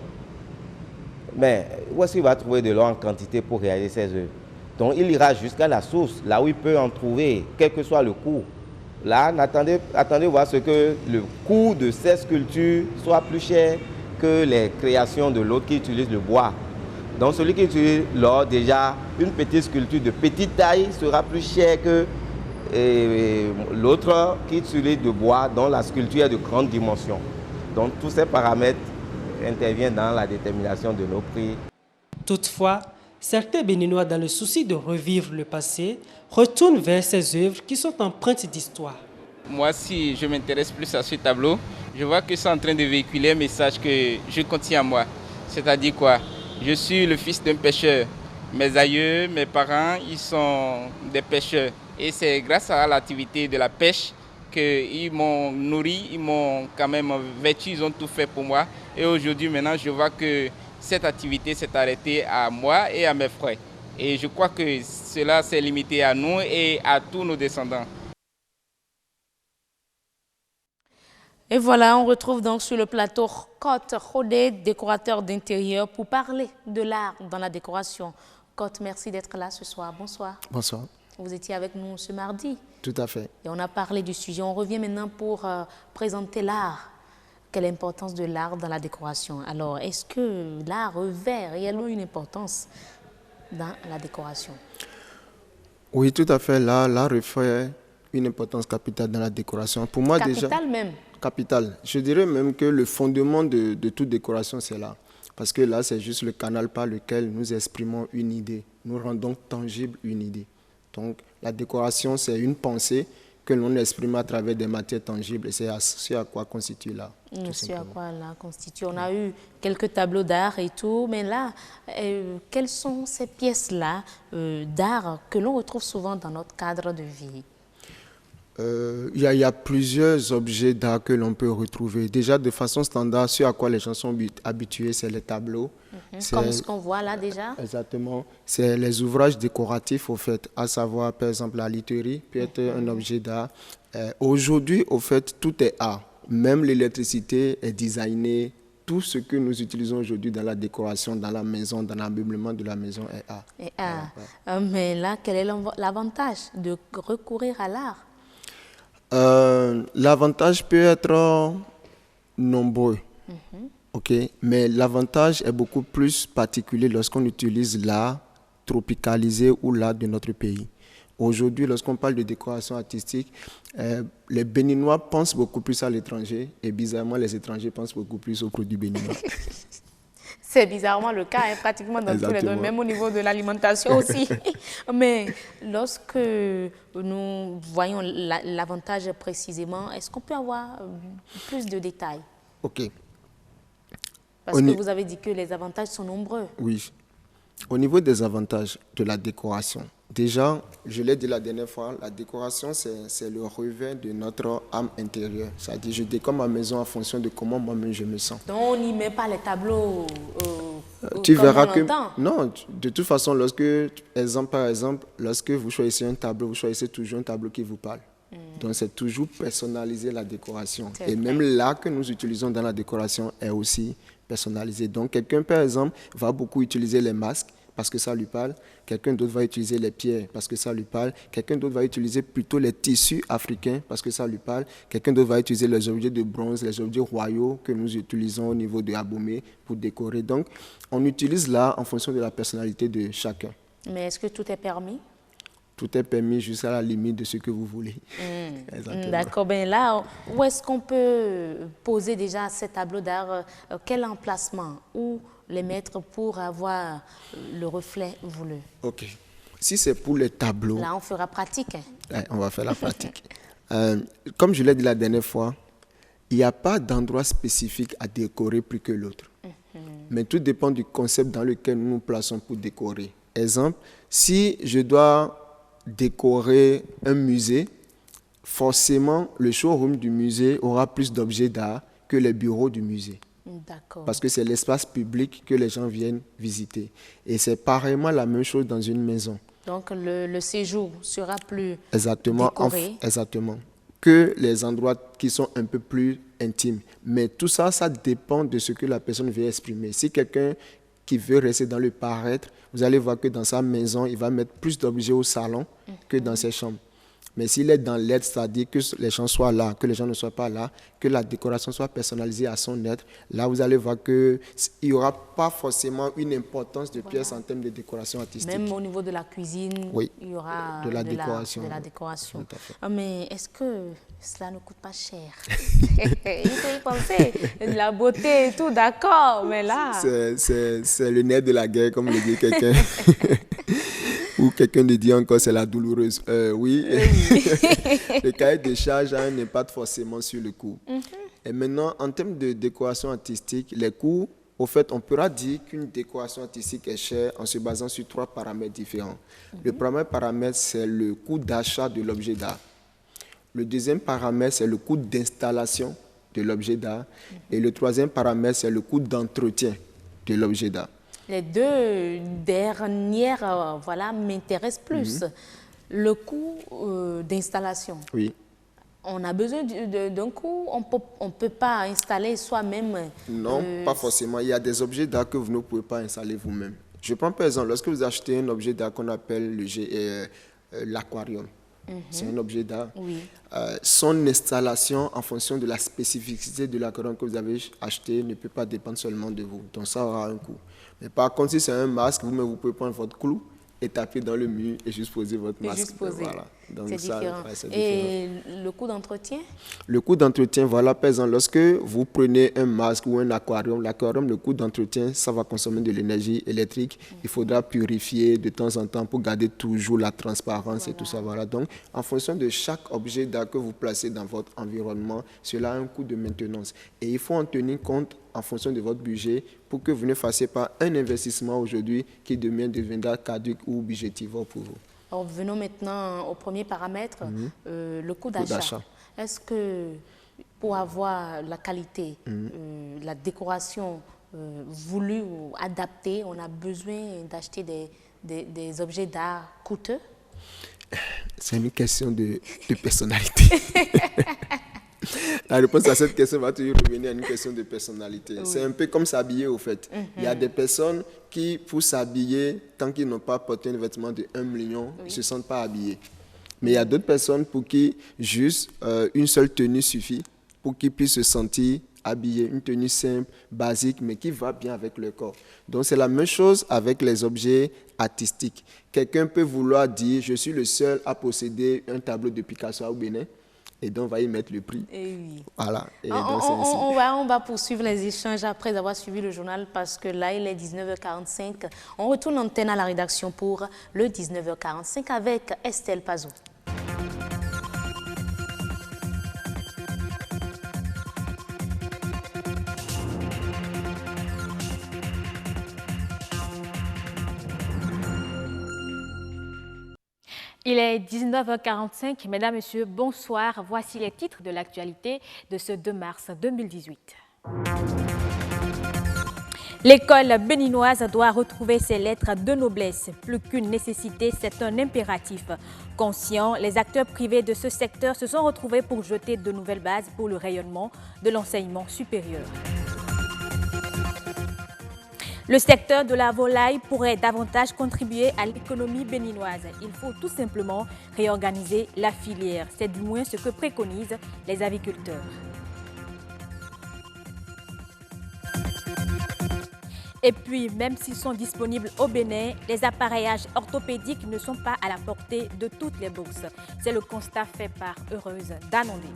mais où est-ce qu'il va trouver de l'or en quantité pour réaliser ses œuvres? Donc il ira jusqu'à la source, là où il peut en trouver, quel que soit le coût. Là, attendez voir ce que le coût de ces sculptures soit plus cher que les créations de l'autre qui utilise le bois. Donc celui qui utilise l'or, déjà, une petite sculpture de petite taille sera plus chère que l'autre qui utilise de bois, dont la sculpture est de grande dimension. Donc tous ces paramètres interviennent dans la détermination de nos prix. Toutefois, certains Béninois, dans le souci de revivre le passé, retournent vers ces œuvres qui sont empreintes d'histoire. Moi, si je m'intéresse plus à ce tableau, je vois que c'est en train de véhiculer un message que je contiens à moi. C'est-à-dire quoi? Je suis le fils d'un pêcheur. Mes aïeux, mes parents, ils sont des pêcheurs. Et c'est grâce à l'activité de la pêche qu'ils m'ont nourri, ils m'ont quand même vêtu, ils ont tout fait pour moi. Et aujourd'hui, maintenant, je vois que cette activité s'est arrêtée à moi et à mes frères. Et je crois que cela s'est limité à nous et à tous nos descendants. Et voilà, on retrouve donc sur le plateau Cote Rodé, décorateur d'intérieur, pour parler de l'art dans la décoration. Cote, merci d'être là ce soir. Bonsoir. Bonsoir. Vous étiez avec nous ce mardi. Tout à fait. Et on a parlé du sujet. On revient maintenant pour présenter l'art. Quelle importance de l'art dans la décoration? Alors, est-ce que l'art revêt réellement une importance dans la décoration? Oui, tout à fait. L'art revêt une importance capitale dans la décoration. Pour moi, capitale même? Capitale. Je dirais même que le fondement de toute décoration, c'est l'art. Parce que là, c'est juste le canal par lequel nous exprimons une idée. Nous rendons tangible une idée. Donc, la décoration, c'est une pensée que l'on exprime à travers des matières tangibles. Et c'est ce à quoi constitue l'art. C'est à quoi l'art constitue. On a eu quelques tableaux d'art et tout, mais là, quelles sont ces pièces-là d'art que l'on retrouve souvent dans notre cadre de vie? Il y a plusieurs objets d'art que l'on peut retrouver. Déjà, de façon standard, ce à quoi les gens sont habitués, c'est les tableaux. Comme ce qu'on voit là déjà. Exactement. C'est les ouvrages décoratifs, au fait, à savoir, par exemple, la literie peut être un objet d'art. Aujourd'hui, au fait, tout est art. Même l'électricité est designée. Tout ce que nous utilisons aujourd'hui dans la décoration, dans la maison, dans l'ameublement de la maison est art. Et art. Mais là, quel est l'avantage de recourir à l'art? L'avantage peut être nombreux, mais l'avantage est beaucoup plus particulier lorsqu'on utilise l'art tropicalisé ou l'art de notre pays. Aujourd'hui, lorsqu'on parle de décoration artistique, les Béninois pensent beaucoup plus à l'étranger et bizarrement, les étrangers pensent beaucoup plus aux produits béninois. C'est bizarrement le cas, pratiquement dans tous les domaines, même au niveau de l'alimentation aussi. Mais lorsque nous voyons l'avantage précisément, est-ce qu'on peut avoir plus de détails? Ok. Parce que vous avez dit que les avantages sont nombreux. Oui. Au niveau des avantages de la décoration, Déjà, je l'ai dit la dernière fois, la décoration, c'est le revers de notre âme intérieure. C'est-à-dire, je décore ma maison en fonction de comment moi-même je me sens. Donc, on n'y met pas les tableaux Tu comme verras on que... l'entend. Non, de toute façon, par exemple, lorsque vous choisissez un tableau, vous choisissez toujours un tableau qui vous parle. Donc, c'est toujours personnaliser la décoration. C'est Et vrai. même l'art que nous utilisons dans la décoration est aussi personnalisé. Donc, quelqu'un, par exemple, va beaucoup utiliser les masques parce que ça lui parle. Quelqu'un d'autre va utiliser les pierres parce que ça lui parle. Quelqu'un d'autre va utiliser plutôt les tissus africains parce que ça lui parle. Quelqu'un d'autre va utiliser les objets de bronze, les objets royaux que nous utilisons au niveau de Abomey pour décorer. Donc, on utilise l'art en fonction de la personnalité de chacun. Mais est-ce que tout est permis? Tout est permis jusqu'à la limite de ce que vous voulez. Exactement. D'accord. Ben là, où est-ce qu'on peut poser déjà ces tableaux d'art? Quel emplacement? Où les mettre pour avoir le reflet voulu? OK. Si c'est pour les tableaux, Là, on fera pratique. ouais, on va faire la pratique. Comme je l'ai dit la dernière fois, il n'y a pas d'endroit spécifique à décorer plus que l'autre. Mais tout dépend du concept dans lequel nous nous plaçons pour décorer. Exemple, si je dois décorer un musée, forcément, le showroom du musée aura plus d'objets d'art que les bureaux du musée. D'accord. Parce que c'est l'espace public que les gens viennent visiter. Et c'est pareillement la même chose dans une maison. Donc, le séjour sera plus Exactement, décoré. exactement. Que les endroits qui sont un peu plus intimes. Mais tout ça, ça dépend de ce que la personne veut exprimer. Si quelqu'un qui veut rester dans le paraître, vous allez voir que dans sa maison, il va mettre plus d'objets au salon que dans ses chambres. Mais s'il est dans l'être, c'est-à-dire que les gens soient là, que les gens ne soient pas là, que la décoration soit personnalisée à son être, là, vous allez voir qu'il n'y aura pas forcément une importance de pièces en termes de décoration artistique. Même au niveau de la cuisine, Oui, il y aura de la décoration. de la décoration. Tout à fait. Ah, mais est-ce que cela ne coûte pas cher? Il faut y penser. La beauté et tout, d'accord, mais là... C'est le nerf de la guerre, comme le dit quelqu'un. Ou quelqu'un le dit encore, c'est la douloureuse. Oui, le cahier de charge a un impact forcément sur le coût. Et maintenant, en termes de décoration artistique, les coûts, au fait, on pourra dire qu'une décoration artistique est chère en se basant sur 3 paramètres différents. Le premier paramètre, c'est le coût d'achat de l'objet d'art. Le deuxième paramètre, c'est le coût d'installation de l'objet d'art. Et le troisième paramètre, c'est le coût d'entretien de l'objet d'art. Les deux dernières voilà, m'intéressent plus. Le coût d'installation. Oui. On a besoin d'un coût, on ne peut pas installer soi-même. Non, pas forcément. Il y a des objets d'art que vous ne pouvez pas installer vous-même. Je prends par exemple, lorsque vous achetez un objet d'art qu'on appelle l'aquarium, c'est un objet d'art. Oui. Son installation en fonction de la spécificité de l'aquarium que vous avez acheté ne peut pas dépendre seulement de vous. Donc ça aura un coût. Mais par contre, si c'est un masque, vous pouvez prendre votre clou et taper dans le mur et juste poser votre masque. Juste poser. Voilà. Donc C'est ça, différent. ouais, c'est Et différent. le coût d'entretien? Le coût d'entretien, voilà, par exemple, lorsque vous prenez un masque ou un aquarium, le coût d'entretien, ça va consommer de l'énergie électrique. Il faudra purifier de temps en temps pour garder toujours la transparence et tout ça. Voilà. Donc, en fonction de chaque objet d'art que vous placez dans votre environnement, cela a un coût de maintenance. Et il faut en tenir compte en fonction de votre budget pour que vous ne fassiez pas un investissement aujourd'hui qui demain deviendra caduc ou budgétivore pour vous. Alors, venons maintenant au premier paramètre, le coût d'achat. Est-ce que pour avoir la qualité, la décoration voulue ou adaptée, on a besoin d'acheter des objets d'art coûteux? C'est une question de personnalité. La réponse à cette question va toujours revenir à une question de personnalité. Oui. C'est un peu comme s'habiller au fait. Il y a des personnes qui, pour s'habiller, tant qu'ils n'ont pas porté un vêtement de 1 million, ils ne se sentent pas habillés. Mais il y a d'autres personnes pour qui juste une seule tenue suffit pour qu'ils puissent se sentir habillés. Une tenue simple, basique, mais qui va bien avec le corps. Donc c'est la même chose avec les objets artistiques. Quelqu'un peut vouloir dire, je suis le seul à posséder un tableau de Picasso au Bénin. Et donc, on va y mettre le prix. Et oui. Voilà. Et donc, on va poursuivre les échanges après avoir suivi le journal parce que là, il est 19h45. On retourne l'antenne à la rédaction pour le 19h45 avec Estelle Pazou. Il est 19h45. Mesdames, Messieurs, bonsoir. Voici les titres de l'actualité de ce 2 mars 2018. L'école béninoise doit retrouver ses lettres de noblesse. Plus qu'une nécessité, c'est un impératif. Conscients, les acteurs privés de ce secteur se sont retrouvés pour jeter de nouvelles bases pour le rayonnement de l'enseignement supérieur. Le secteur de la volaille pourrait davantage contribuer à l'économie béninoise. Il faut tout simplement réorganiser la filière. C'est du moins ce que préconisent les aviculteurs. Et puis, même s'ils sont disponibles au Bénin, les appareillages orthopédiques ne sont pas à la portée de toutes les bourses. C'est le constat fait par Heureuse Danondé.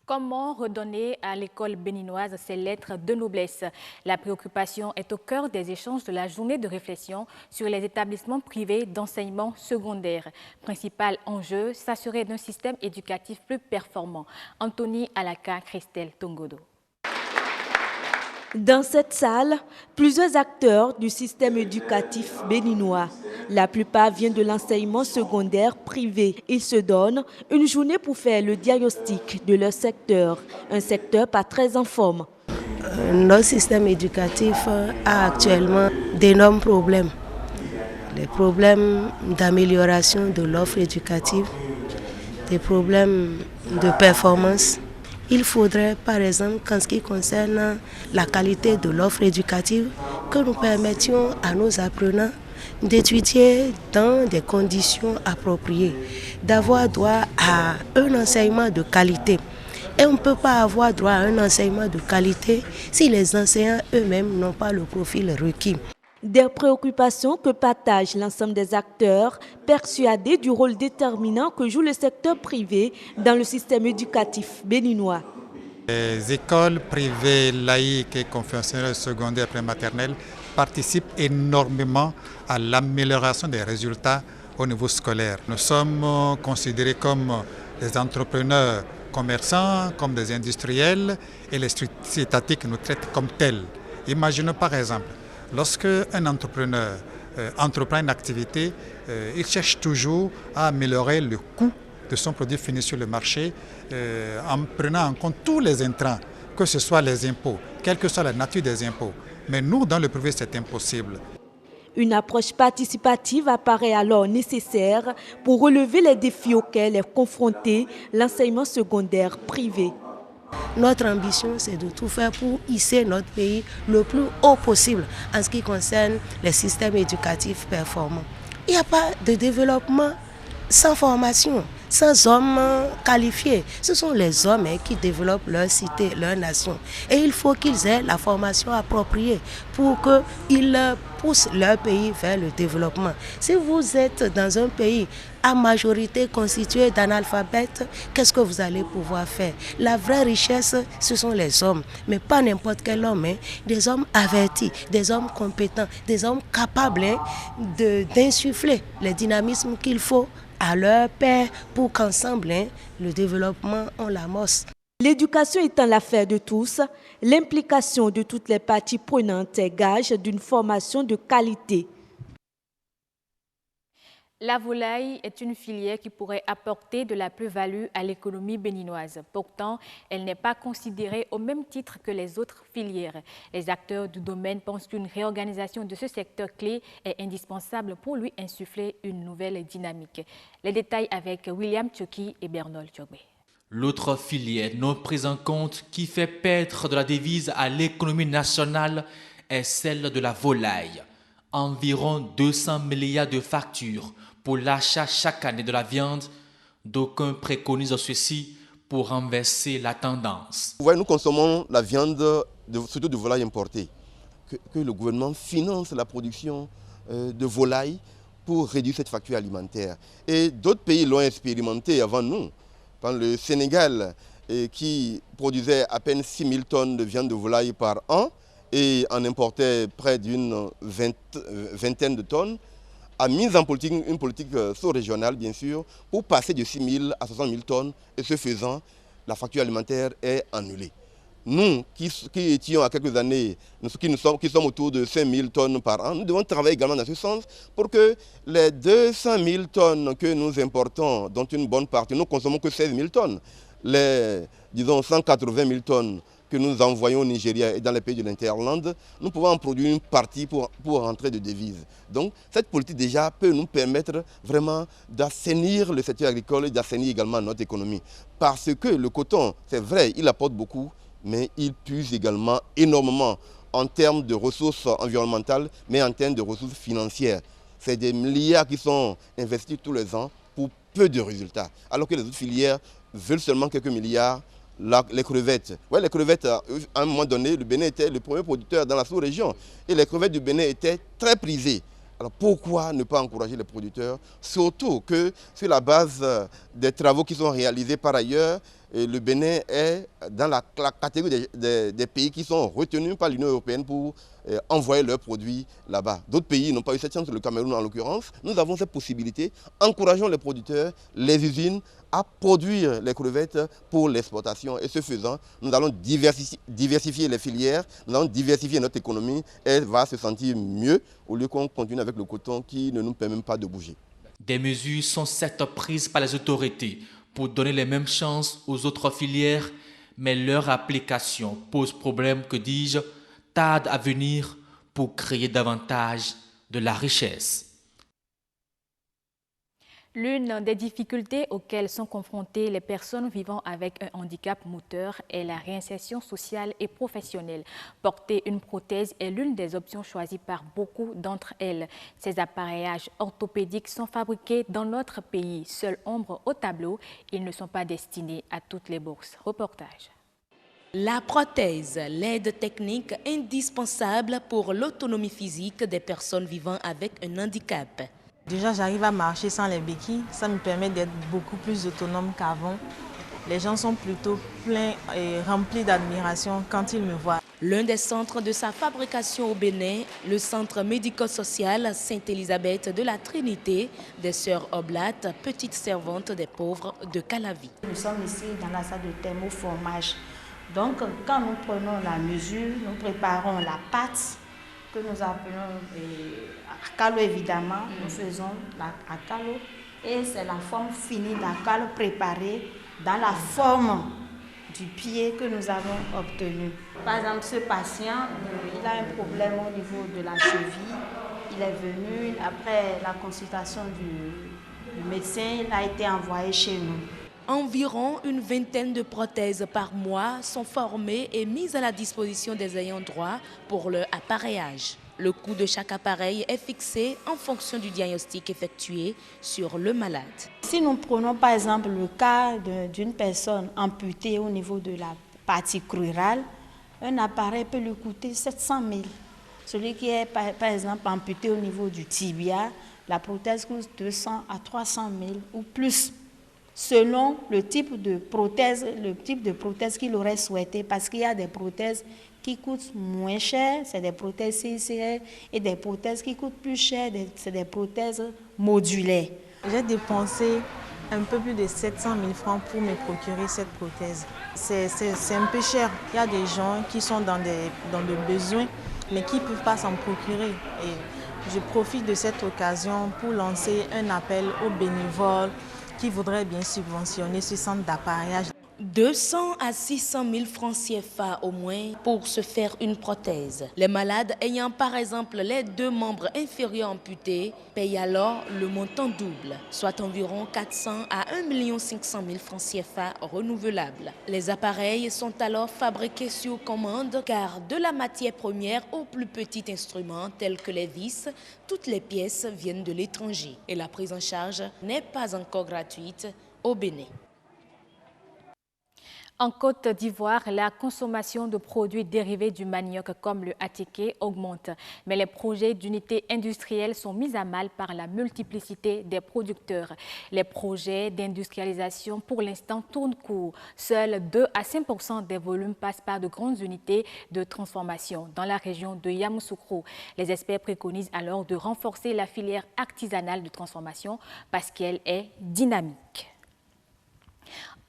Comment redonner à l'école béninoise ses lettres de noblesse? La préoccupation est au cœur des échanges de la journée de réflexion sur les établissements privés d'enseignement secondaire. Principal enjeu, s'assurer d'un système éducatif plus performant. Anthony Alaka, Christelle Tongodo. Dans cette salle, plusieurs acteurs du système éducatif béninois. La plupart viennent de l'enseignement secondaire privé. Ils se donnent une journée pour faire le diagnostic de leur secteur, un secteur pas très en forme. Notre système éducatif a actuellement d'énormes problèmes. Des problèmes d'amélioration de l'offre éducative, des problèmes de performance. Il faudrait, par exemple, qu'en ce qui concerne la qualité de l'offre éducative, que nous permettions à nos apprenants d'étudier dans des conditions appropriées, d'avoir droit à un enseignement de qualité. Et on ne peut pas avoir droit à un enseignement de qualité si les enseignants eux-mêmes n'ont pas le profil requis. Des préoccupations que partagent l'ensemble des acteurs, persuadés du rôle déterminant que joue le secteur privé dans le système éducatif béninois. Les écoles privées laïques et confessionnelles secondaires prématernelles participent énormément à l'amélioration des résultats au niveau scolaire. Nous sommes considérés comme des entrepreneurs commerçants, comme des industriels, et les structures étatiques nous traitent comme tels. Imaginez par exemple, lorsque un entrepreneur entreprend une activité, il cherche toujours à améliorer le coût de son produit fini sur le marché en prenant en compte tous les intrants, que ce soit les impôts, quelle que soit la nature des impôts. Mais nous, dans le privé, c'est impossible. Une approche participative apparaît alors nécessaire pour relever les défis auxquels est confronté l'enseignement secondaire privé. Notre ambition, c'est de tout faire pour hisser notre pays le plus haut possible en ce qui concerne les systèmes éducatifs performants. Il n'y a pas de développement sans formation, sans hommes qualifiés. Ce sont les hommes qui développent leur cité, leur nation. Et il faut qu'ils aient la formation appropriée pour qu'ils poussent leur pays vers le développement. Si vous êtes dans un pays à majorité constituée d'analphabètes, qu'est-ce que vous allez pouvoir faire? La vraie richesse, ce sont les hommes, mais pas n'importe quel homme, des hommes avertis, des hommes compétents, des hommes capables d'insuffler les dynamismes qu'il faut à leur pair pour qu'ensemble, le développement, on l'amorce. L'éducation étant l'affaire de tous, l'implication de toutes les parties prenantes est gage d'une formation de qualité. La volaille est une filière qui pourrait apporter de la plus-value à l'économie béninoise. Pourtant, elle n'est pas considérée au même titre que les autres filières. Les acteurs du domaine pensent qu'une réorganisation de ce secteur clé est indispensable pour lui insuffler une nouvelle dynamique. Les détails avec William Tchoki et Bernol Tchobé. L'autre filière non prise en compte qui fait perdre de la devise à l'économie nationale est celle de la volaille. Environ 200 milliards de factures pour l'achat chaque année de la viande. D'aucuns préconisent ceci pour renverser la tendance. Vous voyez, nous consommons la viande, surtout de volaille importée. Que le gouvernement finance la production de volaille pour réduire cette facture alimentaire. Et d'autres pays l'ont expérimenté avant nous. Dans le Sénégal, qui produisait à peine 6 000 tonnes de viande de volaille par an et en importait près d'une vingtaine de tonnes, a mis en politique une politique sous-régionale, bien sûr, pour passer de 6 000 à 60 000 tonnes. Et ce faisant, la facture alimentaire est annulée. nous qui étions à quelques années, qui sommes autour de 5 000 tonnes par an, nous devons travailler également dans ce sens pour que les 200 000 tonnes que nous importons, dont une bonne partie, nous ne consommons que 16 000 tonnes, les, disons, 180 000 tonnes que nous envoyons au Nigeria et dans les pays de l'Interland, nous pouvons en produire une partie pour rentrer de devises. Donc cette politique déjà peut nous permettre vraiment d'assainir le secteur agricole et d'assainir également notre économie. Parce que le coton, c'est vrai, il apporte beaucoup, mais il puise également énormément en termes de ressources environnementales, mais en termes de ressources financières. C'est des milliards qui sont investis tous les ans pour peu de résultats. Alors que les autres filières veulent seulement quelques milliards. Les crevettes. Ouais, les crevettes, à un moment donné, le Bénin était le premier producteur dans la sous-région. Et les crevettes du Bénin étaient très prisées. Alors pourquoi ne pas encourager les producteurs? Surtout que sur la base des travaux qui sont réalisés par ailleurs, le Bénin est dans la catégorie des pays qui sont retenus par l'Union européenne pour envoyer leurs produits là-bas. D'autres pays n'ont pas eu cette chance, le Cameroun en l'occurrence. Nous avons cette possibilité. Encourageons les producteurs, les usines à produire les crevettes pour l'exportation. Et ce faisant, nous allons diversifier les filières, nous allons diversifier notre économie et elle va se sentir mieux au lieu qu'on continue avec le coton qui ne nous permet pas de bouger. Des mesures sont certes prises par les autorités pour donner les mêmes chances aux autres filières, mais leur application pose problème, que dis-je, tarde à venir pour créer davantage de la richesse. L'une des difficultés auxquelles sont confrontées les personnes vivant avec un handicap moteur est la réinsertion sociale et professionnelle. Porter une prothèse est l'une des options choisies par beaucoup d'entre elles. Ces appareillages orthopédiques sont fabriqués dans notre pays. Seule ombre au tableau, ils ne sont pas destinés à toutes les bourses. Reportage. La prothèse, l'aide technique indispensable pour l'autonomie physique des personnes vivant avec un handicap. Déjà, j'arrive à marcher sans les béquilles. Ça me permet d'être beaucoup plus autonome qu'avant. Les gens sont plutôt pleins et remplis d'admiration quand ils me voient. L'un des centres de sa fabrication au Bénin, le centre médico-social Sainte-Élisabeth de la Trinité des Sœurs Oblates, petites servantes des pauvres de Calavi. Nous sommes ici dans la salle de thermoformage. Donc, quand nous prenons la mesure, nous préparons la pâte que nous appelons acalo évidemment, nous faisons l'acalo et c'est la forme finie d'acalo préparée dans la forme du pied que nous avons obtenu. Par exemple, ce patient, il a un problème au niveau de la cheville. Il est venu, après la consultation du médecin, il a été envoyé chez nous. Environ une vingtaine de prothèses par mois sont formées et mises à la disposition des ayants droit pour leur appareillage. Le coût de chaque appareil est fixé en fonction du diagnostic effectué sur le malade. Si nous prenons par exemple le cas d'une personne amputée au niveau de la partie crurale, un appareil peut lui coûter 700 000. Celui qui est par exemple amputé au niveau du tibia, la prothèse coûte 200 à 300 000 ou plus, selon le type de prothèse qu'il aurait souhaité, parce qu'il y a des prothèses qui coûtent moins cher, c'est des prothèses CICR, et des prothèses qui coûtent plus cher, c'est des prothèses modulaires. J'ai dépensé un peu plus de 700 000 francs pour me procurer cette prothèse. C'est un peu cher. Il y a des gens qui sont dans le besoin, mais qui ne peuvent pas s'en procurer. Et je profite de cette occasion pour lancer un appel aux bénévoles qui voudraient bien subventionner ce centre d'appareillage. 200 à 600 000 francs CFA au moins pour se faire une prothèse. Les malades ayant par exemple les 2 membres inférieurs amputés payent alors le montant double, soit environ 400 à 1 500 000 francs CFA renouvelables. Les appareils sont alors fabriqués sur commande car de la matière première au plus petit instrument tel que les vis, toutes les pièces viennent de l'étranger et la prise en charge n'est pas encore gratuite au Bénin. En Côte d'Ivoire, la consommation de produits dérivés du manioc comme le attiqué augmente. Mais les projets d'unités industrielles sont mis à mal par la multiplicité des producteurs. Les projets d'industrialisation pour l'instant tournent court. Seuls 2 à 5% des volumes passent par de grandes unités de transformation dans la région de Yamoussoukro. Les experts préconisent alors de renforcer la filière artisanale de transformation parce qu'elle est dynamique.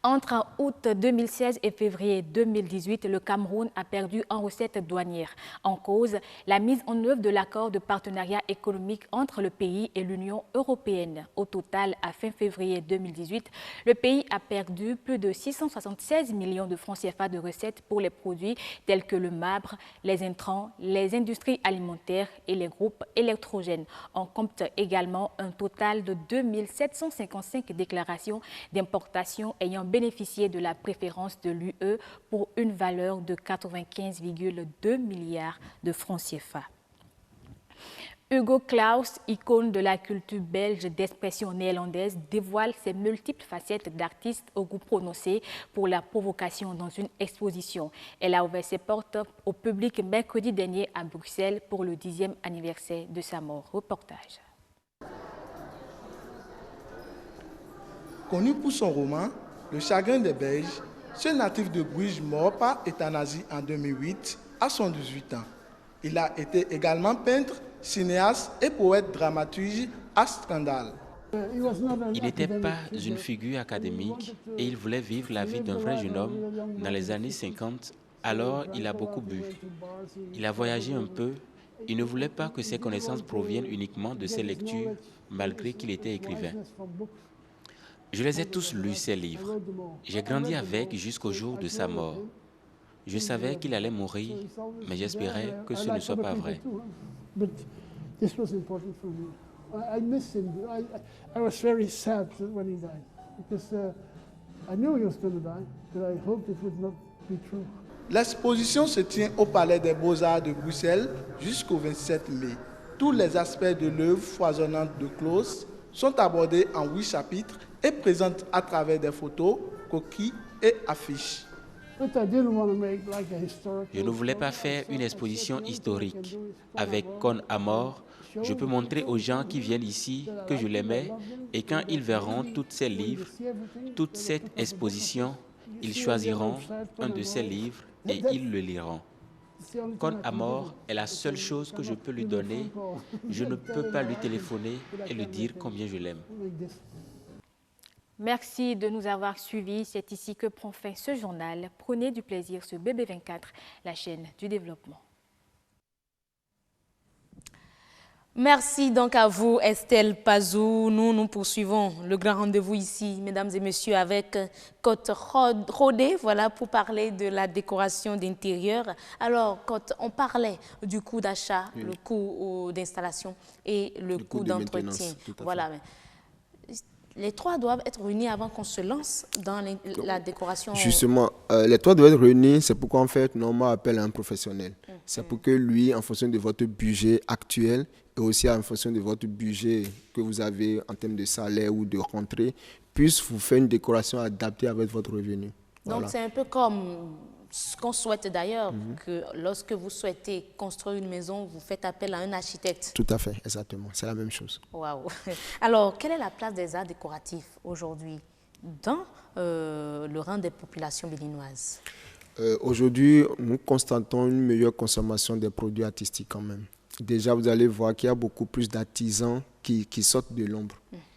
Entre août 2016 et février 2018, le Cameroun a perdu en recettes douanières. En cause, la mise en œuvre de l'accord de partenariat économique entre le pays et l'Union européenne. Au total, à fin février 2018, le pays a perdu plus de 676 millions de francs CFA de recettes pour les produits tels que le marbre, les intrants, les industries alimentaires et les groupes électrogènes. On compte également un total de 2755 déclarations d'importation ayant bénéficié de la préférence de l'UE pour une valeur de 95,2 milliards de francs CFA. Hugo Claus, icône de la culture belge d'expression néerlandaise, dévoile ses multiples facettes d'artiste au goût prononcé pour la provocation dans une exposition. Elle a ouvert ses portes au public mercredi dernier à Bruxelles pour le 10e anniversaire de sa mort. Reportage. Connu pour son roman Le chagrin des Belges, ce natif de Bruges mort par euthanasie en 2008 a 118 ans. Il a été également peintre, cinéaste et poète dramaturge à Stendhal. Il n'était pas une figure académique et il voulait vivre la vie d'un vrai jeune homme dans les années 50. Alors, il a beaucoup bu. Il a voyagé un peu. Il ne voulait pas que ses connaissances proviennent uniquement de ses lectures, malgré qu'il était écrivain. Je les ai tous lus, ces livres. J'ai grandi avec jusqu'au jour de sa mort. Je savais qu'il allait mourir, mais j'espérais que ce ne soit pas vrai. L'exposition se tient au Palais des Beaux-Arts de Bruxelles jusqu'au 27 mai. Tous les aspects de l'œuvre foisonnante de Claus sont abordés en 8 chapitres et présentent à travers des photos, coquilles et affiches. Je ne voulais pas faire une exposition historique. Avec Con Amor, je peux montrer aux gens qui viennent ici que je l'aimais et quand ils verront tous ces livres, toute cette exposition, ils choisiront un de ces livres et ils le liront. Con Amor est la seule chose que je peux lui donner. Je ne peux pas lui téléphoner et lui dire combien je l'aime. Merci de nous avoir suivis. C'est ici que prend fin ce journal. Prenez du plaisir sur BB24, la chaîne du développement. Merci donc à vous, Estelle Pazou. Nous poursuivons le grand rendez-vous ici, mesdames et messieurs, avec Côte Rodé, voilà, pour parler de la décoration d'intérieur. Alors, quand on parlait du coût d'achat, oui, le coût d'installation et le coût d'entretien. Voilà. Les trois doivent être réunis avant qu'on se lance dans la décoration. Justement, les trois doivent être réunis, c'est pourquoi en fait, normalement, appelle un professionnel. C'est pour que lui, en fonction de votre budget actuel et aussi en fonction de votre budget que vous avez en termes de salaire ou de rentrée, puisse vous faire une décoration adaptée avec votre revenu. Donc, c'est un peu comme ce qu'on souhaite d'ailleurs, que lorsque vous souhaitez construire une maison, vous faites appel à un architecte. Tout à fait, exactement. C'est la même chose. Waouh. Alors, quelle est la place des arts décoratifs aujourd'hui dans le rang des populations béninoises? Aujourd'hui, nous constatons une meilleure consommation des produits artistiques quand même. Déjà, vous allez voir qu'il y a beaucoup plus d'artisans qui sortent de l'ombre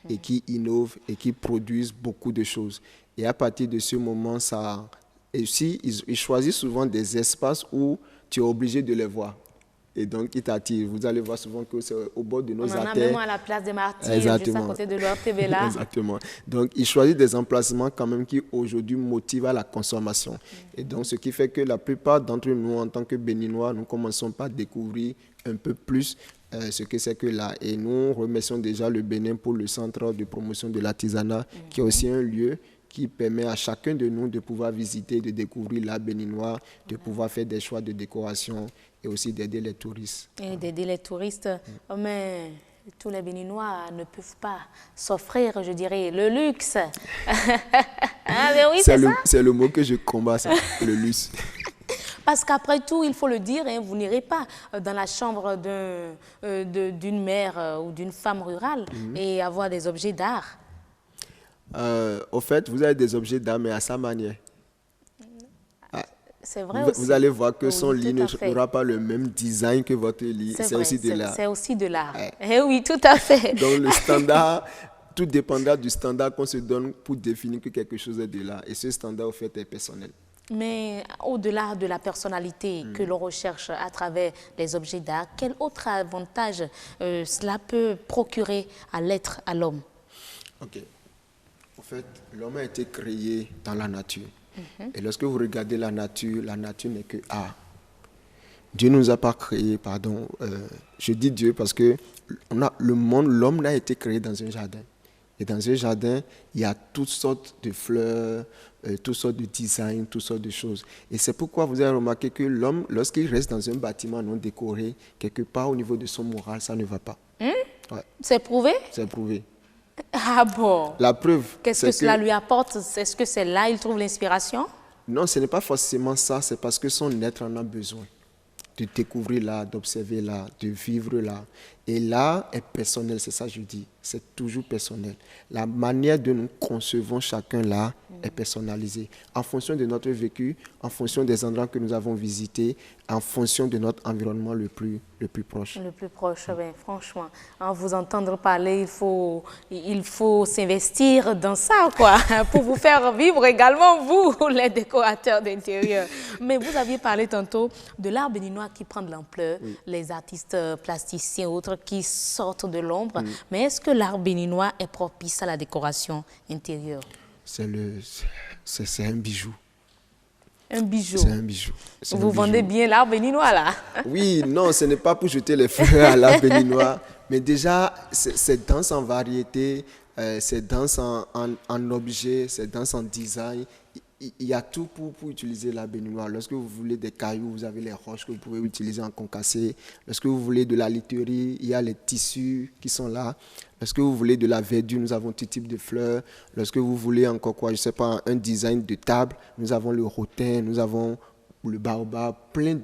et qui innovent et qui produisent beaucoup de choses. Et à partir de ce moment, ça... Et aussi, ils choisissent souvent des espaces où tu es obligé de les voir. Et donc, ils t'attirent. Vous allez voir souvent que c'est au bord de nos artères. On en a même à la place des Martyrs, juste à côté de l'ORTV là. Exactement. Donc, ils choisissent des emplacements quand même qui, aujourd'hui, motivent à la consommation. Et donc, ce qui fait que la plupart d'entre nous, en tant que Béninois, nous commençons par découvrir un peu plus ce que c'est que l'art. Et nous remercions déjà le Bénin pour le centre de promotion de l'artisanat, qui est aussi un lieu qui permet à chacun de nous de pouvoir visiter, de découvrir l'art béninois, de pouvoir faire des choix de décoration et aussi d'aider les touristes. Et d'aider les touristes, mais tous les Béninois ne peuvent pas s'offrir, je dirais, le luxe. Ah, mais oui, c'est le mot que je combats, ça, le luxe. Parce qu'après tout, il faut le dire, hein, vous n'irez pas dans la chambre d'une mère ou d'une femme rurale et avoir des objets d'art. Au fait, vous avez des objets d'art, mais à sa manière. C'est vrai aussi. Vous allez voir que son lit n'aura pas le même design que votre lit. C'est aussi de l'art. C'est aussi de l'art. Eh oui, tout à fait. Donc le standard tout dépendra du standard qu'on se donne pour définir que quelque chose est de l'art. Et ce standard, au fait, est personnel. Mais au-delà de la personnalité que l'on recherche à travers les objets d'art, quel autre avantage cela peut procurer à l'être, à l'homme? Ok. En fait, l'homme a été créé dans la nature. Et lorsque vous regardez la nature n'est que art. Dieu ne nous a pas créé, pardon, je dis Dieu parce que l'homme n'a été créé dans un jardin. Et dans un jardin, il y a toutes sortes de fleurs, toutes sortes de designs, toutes sortes de choses. Et c'est pourquoi vous avez remarqué que l'homme, lorsqu'il reste dans un bâtiment non décoré, quelque part au niveau de son moral, ça ne va pas. Ouais. C'est prouvé? C'est prouvé. Ah bon? La preuve. Qu'est-ce que cela lui apporte? Est-ce que c'est là qu'il trouve l'inspiration? Non, ce n'est pas forcément ça, c'est parce que son être en a besoin. De découvrir l'art, d'observer l'art, de vivre l'art. Et l'art est personnel, c'est ça que je dis. C'est toujours personnel. La manière dont nous concevons chacun l'art est personnalisée. En fonction de notre vécu, en fonction des endroits que nous avons visités, en fonction de notre environnement le plus proche. Le plus proche, ben, franchement. En vous entendre parler, il faut s'investir dans ça, quoi, pour vous faire vivre également, vous, les décorateurs d'intérieur. Mais vous aviez parlé tantôt de l'art béninois qui prend de l'ampleur, les artistes plasticiens, autres qui sortent de l'ombre. Mais est-ce que l'art béninois est propice à la décoration intérieure? C'est un bijou. Un bijou. C'est un bijou. Vous vendez bien l'art béninois, là? Oui, non, ce n'est pas pour jeter les fleurs à l'art béninois, mais déjà, c'est danse en variété, c'est danse en objet, c'est danse en design. Il y a tout pour utiliser l'art béninois. Lorsque vous voulez des cailloux, vous avez les roches que vous pouvez utiliser en concassé. Lorsque vous voulez de la literie, il y a les tissus qui sont là. Lorsque vous voulez de la verdure, nous avons tout type de fleurs. Lorsque vous voulez encore quoi, je ne sais pas, un design de table, nous avons le rotin, nous avons le baobab, plein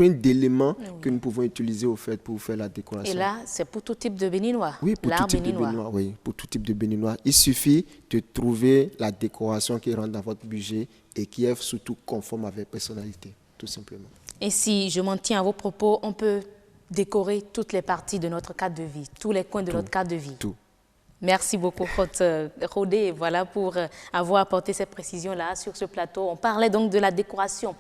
d'éléments que nous pouvons utiliser au fait pour faire la décoration. Et là, c'est pour tout type de béninois? Oui, pour tout type de béninois. Oui, pour tout type de béninois. Il suffit de trouver la décoration qui rentre dans votre budget et qui est surtout conforme à votre personnalité, tout simplement. Et si je m'en tiens à vos propos, on peut décorer toutes les parties de notre cadre de vie, tous les coins de notre cadre de vie. Tout. Merci beaucoup, Rodé, voilà, pour avoir apporté ces précisions-là sur ce plateau. On parlait donc de la décoration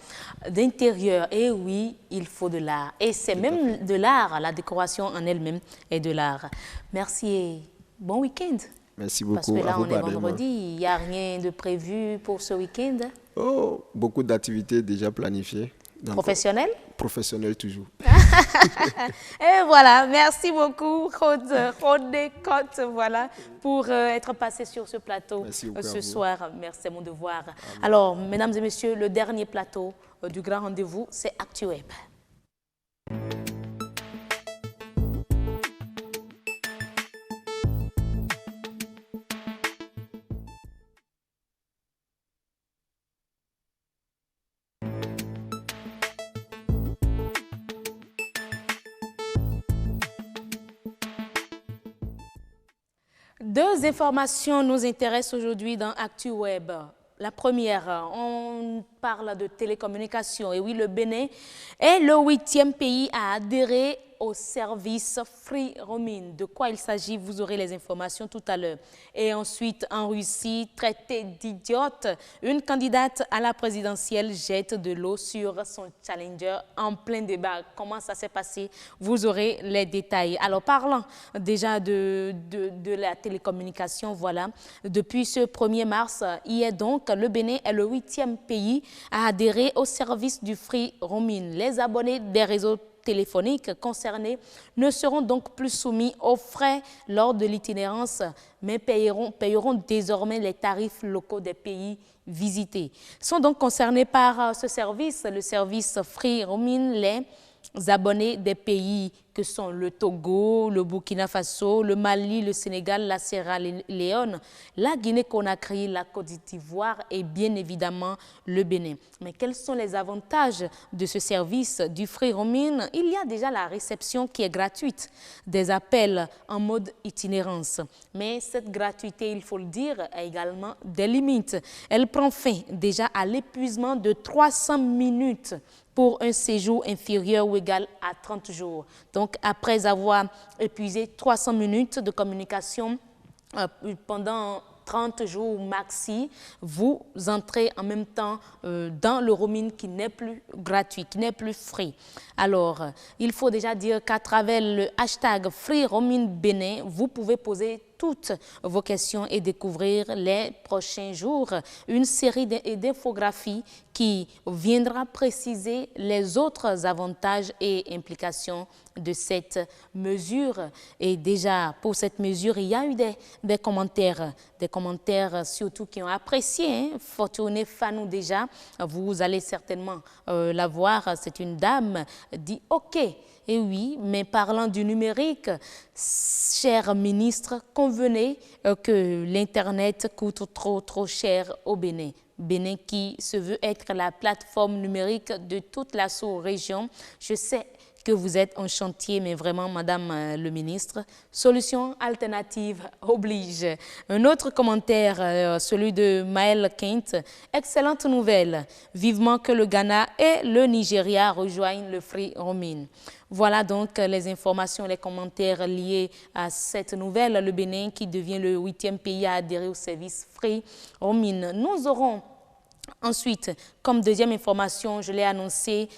d'intérieur. Et oui, il faut de l'art. Et c'est même de l'art, la décoration en elle-même est de l'art. Merci et bon week-end. Merci beaucoup. Parce que là, on est vendredi, il n'y a rien de prévu pour ce week-end? Oh, beaucoup d'activités déjà planifiées. Professionnelles? Professionnelles toujours. Et voilà, merci beaucoup, Rodé Cotte, voilà, pour être passé sur ce plateau ce soir. Merci, c'est mon devoir. Alors, mesdames et messieurs, le dernier plateau du grand rendez-vous, c'est ActuWeb. Deux informations nous intéressent aujourd'hui dans ActuWeb. La première, on parle de télécommunications. Et oui, le Bénin est le 8e pays à adhérer au service Free Roaming. De quoi il s'agit, vous aurez les informations tout à l'heure. Et ensuite, en Russie, traité d'idiote, une candidate à la présidentielle jette de l'eau sur son challenger en plein débat. Comment ça s'est passé? Vous aurez les détails. Alors, parlant déjà de la télécommunication, voilà. Depuis ce 1er mars, hier donc, le Bénin est le 8e pays à adhérer au service du Free Roaming. Les abonnés des réseaux téléphoniques concernés ne seront donc plus soumis aux frais lors de l'itinérance, mais payeront désormais les tarifs locaux des pays visités. Sont donc concernés par ce service, le service Free Roaming, les abonnés des pays que sont le Togo, le Burkina Faso, le Mali, le Sénégal, la Sierra Leone, la Guinée-Conakry, la Côte d'Ivoire et bien évidemment le Bénin. Mais quels sont les avantages de ce service du Free Roaming? Il y a déjà la réception qui est gratuite des appels en mode itinérance. Mais cette gratuité, il faut le dire, a également des limites. Elle prend fin déjà à l'épuisement de 300 minutes pour un séjour inférieur ou égal à 30 jours. Donc, après avoir épuisé 300 minutes de communication pendant 30 jours maxi, vous entrez en même temps dans le roaming qui n'est plus gratuit, qui n'est plus free. Alors, il faut déjà dire qu'à travers le hashtag FreeRoamingBénin, vous pouvez poser toutes vos questions et découvrir les prochains jours une série d'infographies qui viendra préciser les autres avantages et implications de cette mesure. Et déjà, pour cette mesure, il y a eu des commentaires surtout qui ont apprécié. Fortuné Fanou déjà, vous allez certainement la voir, c'est une dame, dit « Ok ». Et oui, mais parlant du numérique, cher ministre, convenez que l'Internet coûte trop cher au Bénin. Bénin qui se veut être la plateforme numérique de toute la sous-région. Je sais que vous êtes en chantier, mais vraiment, Madame le ministre, solution alternative oblige. Un autre commentaire, celui de Maël Kent. Excellente nouvelle. Vivement que le Ghana et le Nigeria rejoignent le free roaming. Voilà donc les informations, les commentaires liés à cette nouvelle. Le Bénin qui devient le 8e pays à adhérer au service free roaming. Nous aurons ensuite, comme deuxième information, je l'ai annoncé,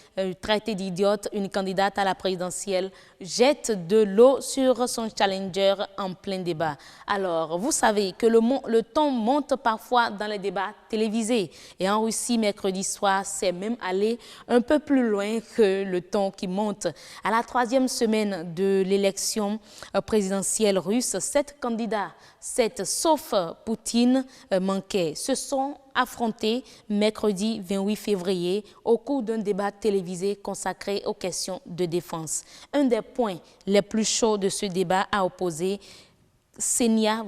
traité d'idiote, une candidate à la présidentielle jette de l'eau sur son challenger en plein débat. Alors, vous savez que le ton monte parfois dans les débats télévisés. Et en Russie, mercredi soir, c'est même allé un peu plus loin que le ton qui monte. À la 3e semaine de l'élection présidentielle russe, 7 candidats, sauf Poutine, manquaient. Se sont affrontés mercredi 28 février au cours d'un débat télévisé consacré aux questions de défense. Un des points les plus chauds de ce débat a opposé Ksenia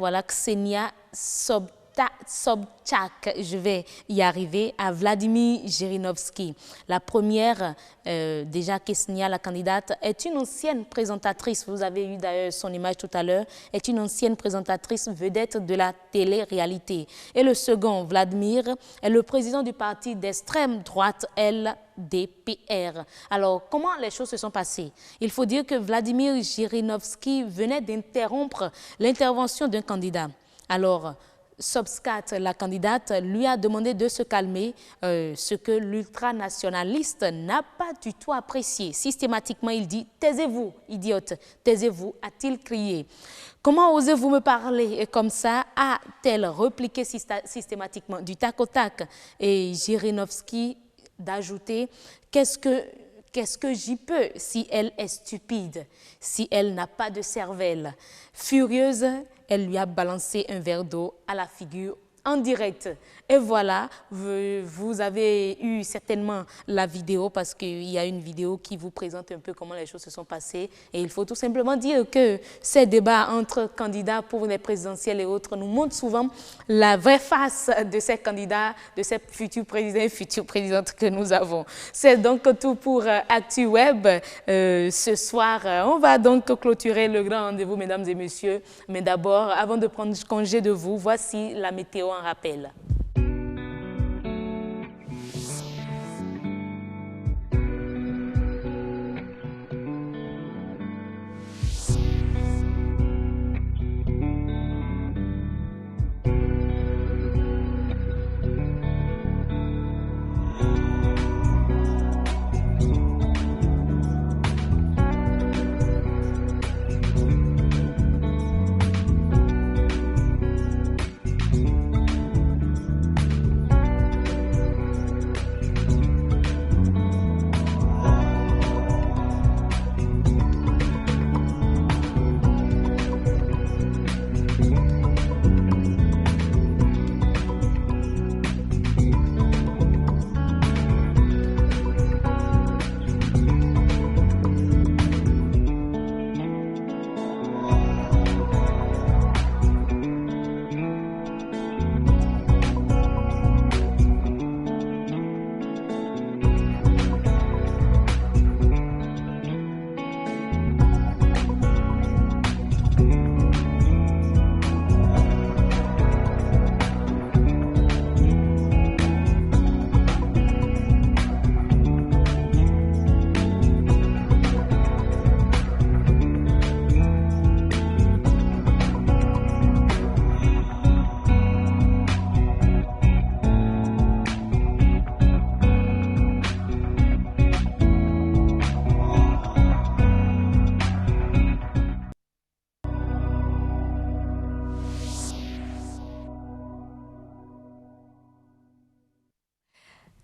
Sobchak, je vais y arriver, à Vladimir Zhirinovsky. La première, déjà Ksenia, la candidate, est une ancienne présentatrice, vous avez eu d'ailleurs son image tout à l'heure, est une ancienne présentatrice vedette de la télé-réalité. Et le second, Vladimir, est le président du parti d'extrême droite LDPR. Alors, comment les choses se sont passées? Il faut dire que Vladimir Zhirinovsky venait d'interrompre l'intervention d'un candidat. Alors, Sobskat, la candidate, lui a demandé de se calmer, ce que l'ultranationaliste n'a pas du tout apprécié. Systématiquement, il dit « Taisez-vous, idiote, taisez-vous », a-t-il crié. « Comment osez-vous me parler comme ça ?» a-t-elle repliqué systématiquement du tac au tac. Et Zhirinovsky d'ajouter « Qu'est-ce que j'y peux si elle est stupide, si elle n'a pas de cervelle ?» Furieuse, elle lui a balancé un verre d'eau à la figure en direct. Et voilà, vous avez eu certainement la vidéo parce qu'il y a une vidéo qui vous présente un peu comment les choses se sont passées. Et il faut tout simplement dire que ces débats entre candidats pour les présidentielles et autres nous montrent souvent la vraie face de ces candidats, de ces futurs présidents et futures présidentes que nous avons. C'est donc tout pour ActuWeb. Ce soir, on va donc clôturer le grand rendez-vous, mesdames et messieurs. Mais d'abord, avant de prendre congé de vous, voici la météo en rappel.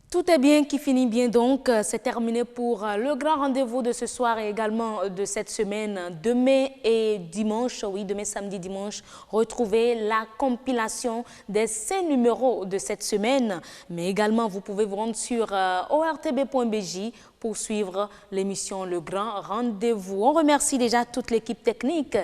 Tout est bien qui finit bien donc. C'est terminé pour le grand rendez-vous de ce soir et également de cette semaine. Demain et dimanche, oui, demain, samedi, dimanche, retrouvez la compilation des 5 numéros de cette semaine. Mais également, vous pouvez vous rendre sur ortb.bj pour suivre l'émission Le Grand Rendez-vous. On remercie déjà toute l'équipe technique,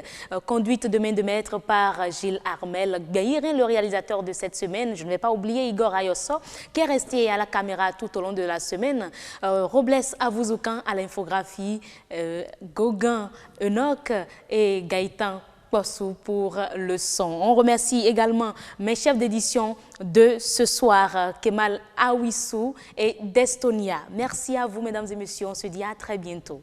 conduite de main de maître par Gilles Armel Gaïrin, le réalisateur de cette semaine. Je ne vais pas oublier Igor Ayosso, qui est resté à la caméra tout au long de la semaine. Robles Avuzoukan à l'infographie, Gauguin Enoch et Gaëtan pour le son. On remercie également mes chefs d'édition de ce soir, Kemal Awissou et Destonia. Merci à vous, mesdames et messieurs. On se dit à très bientôt.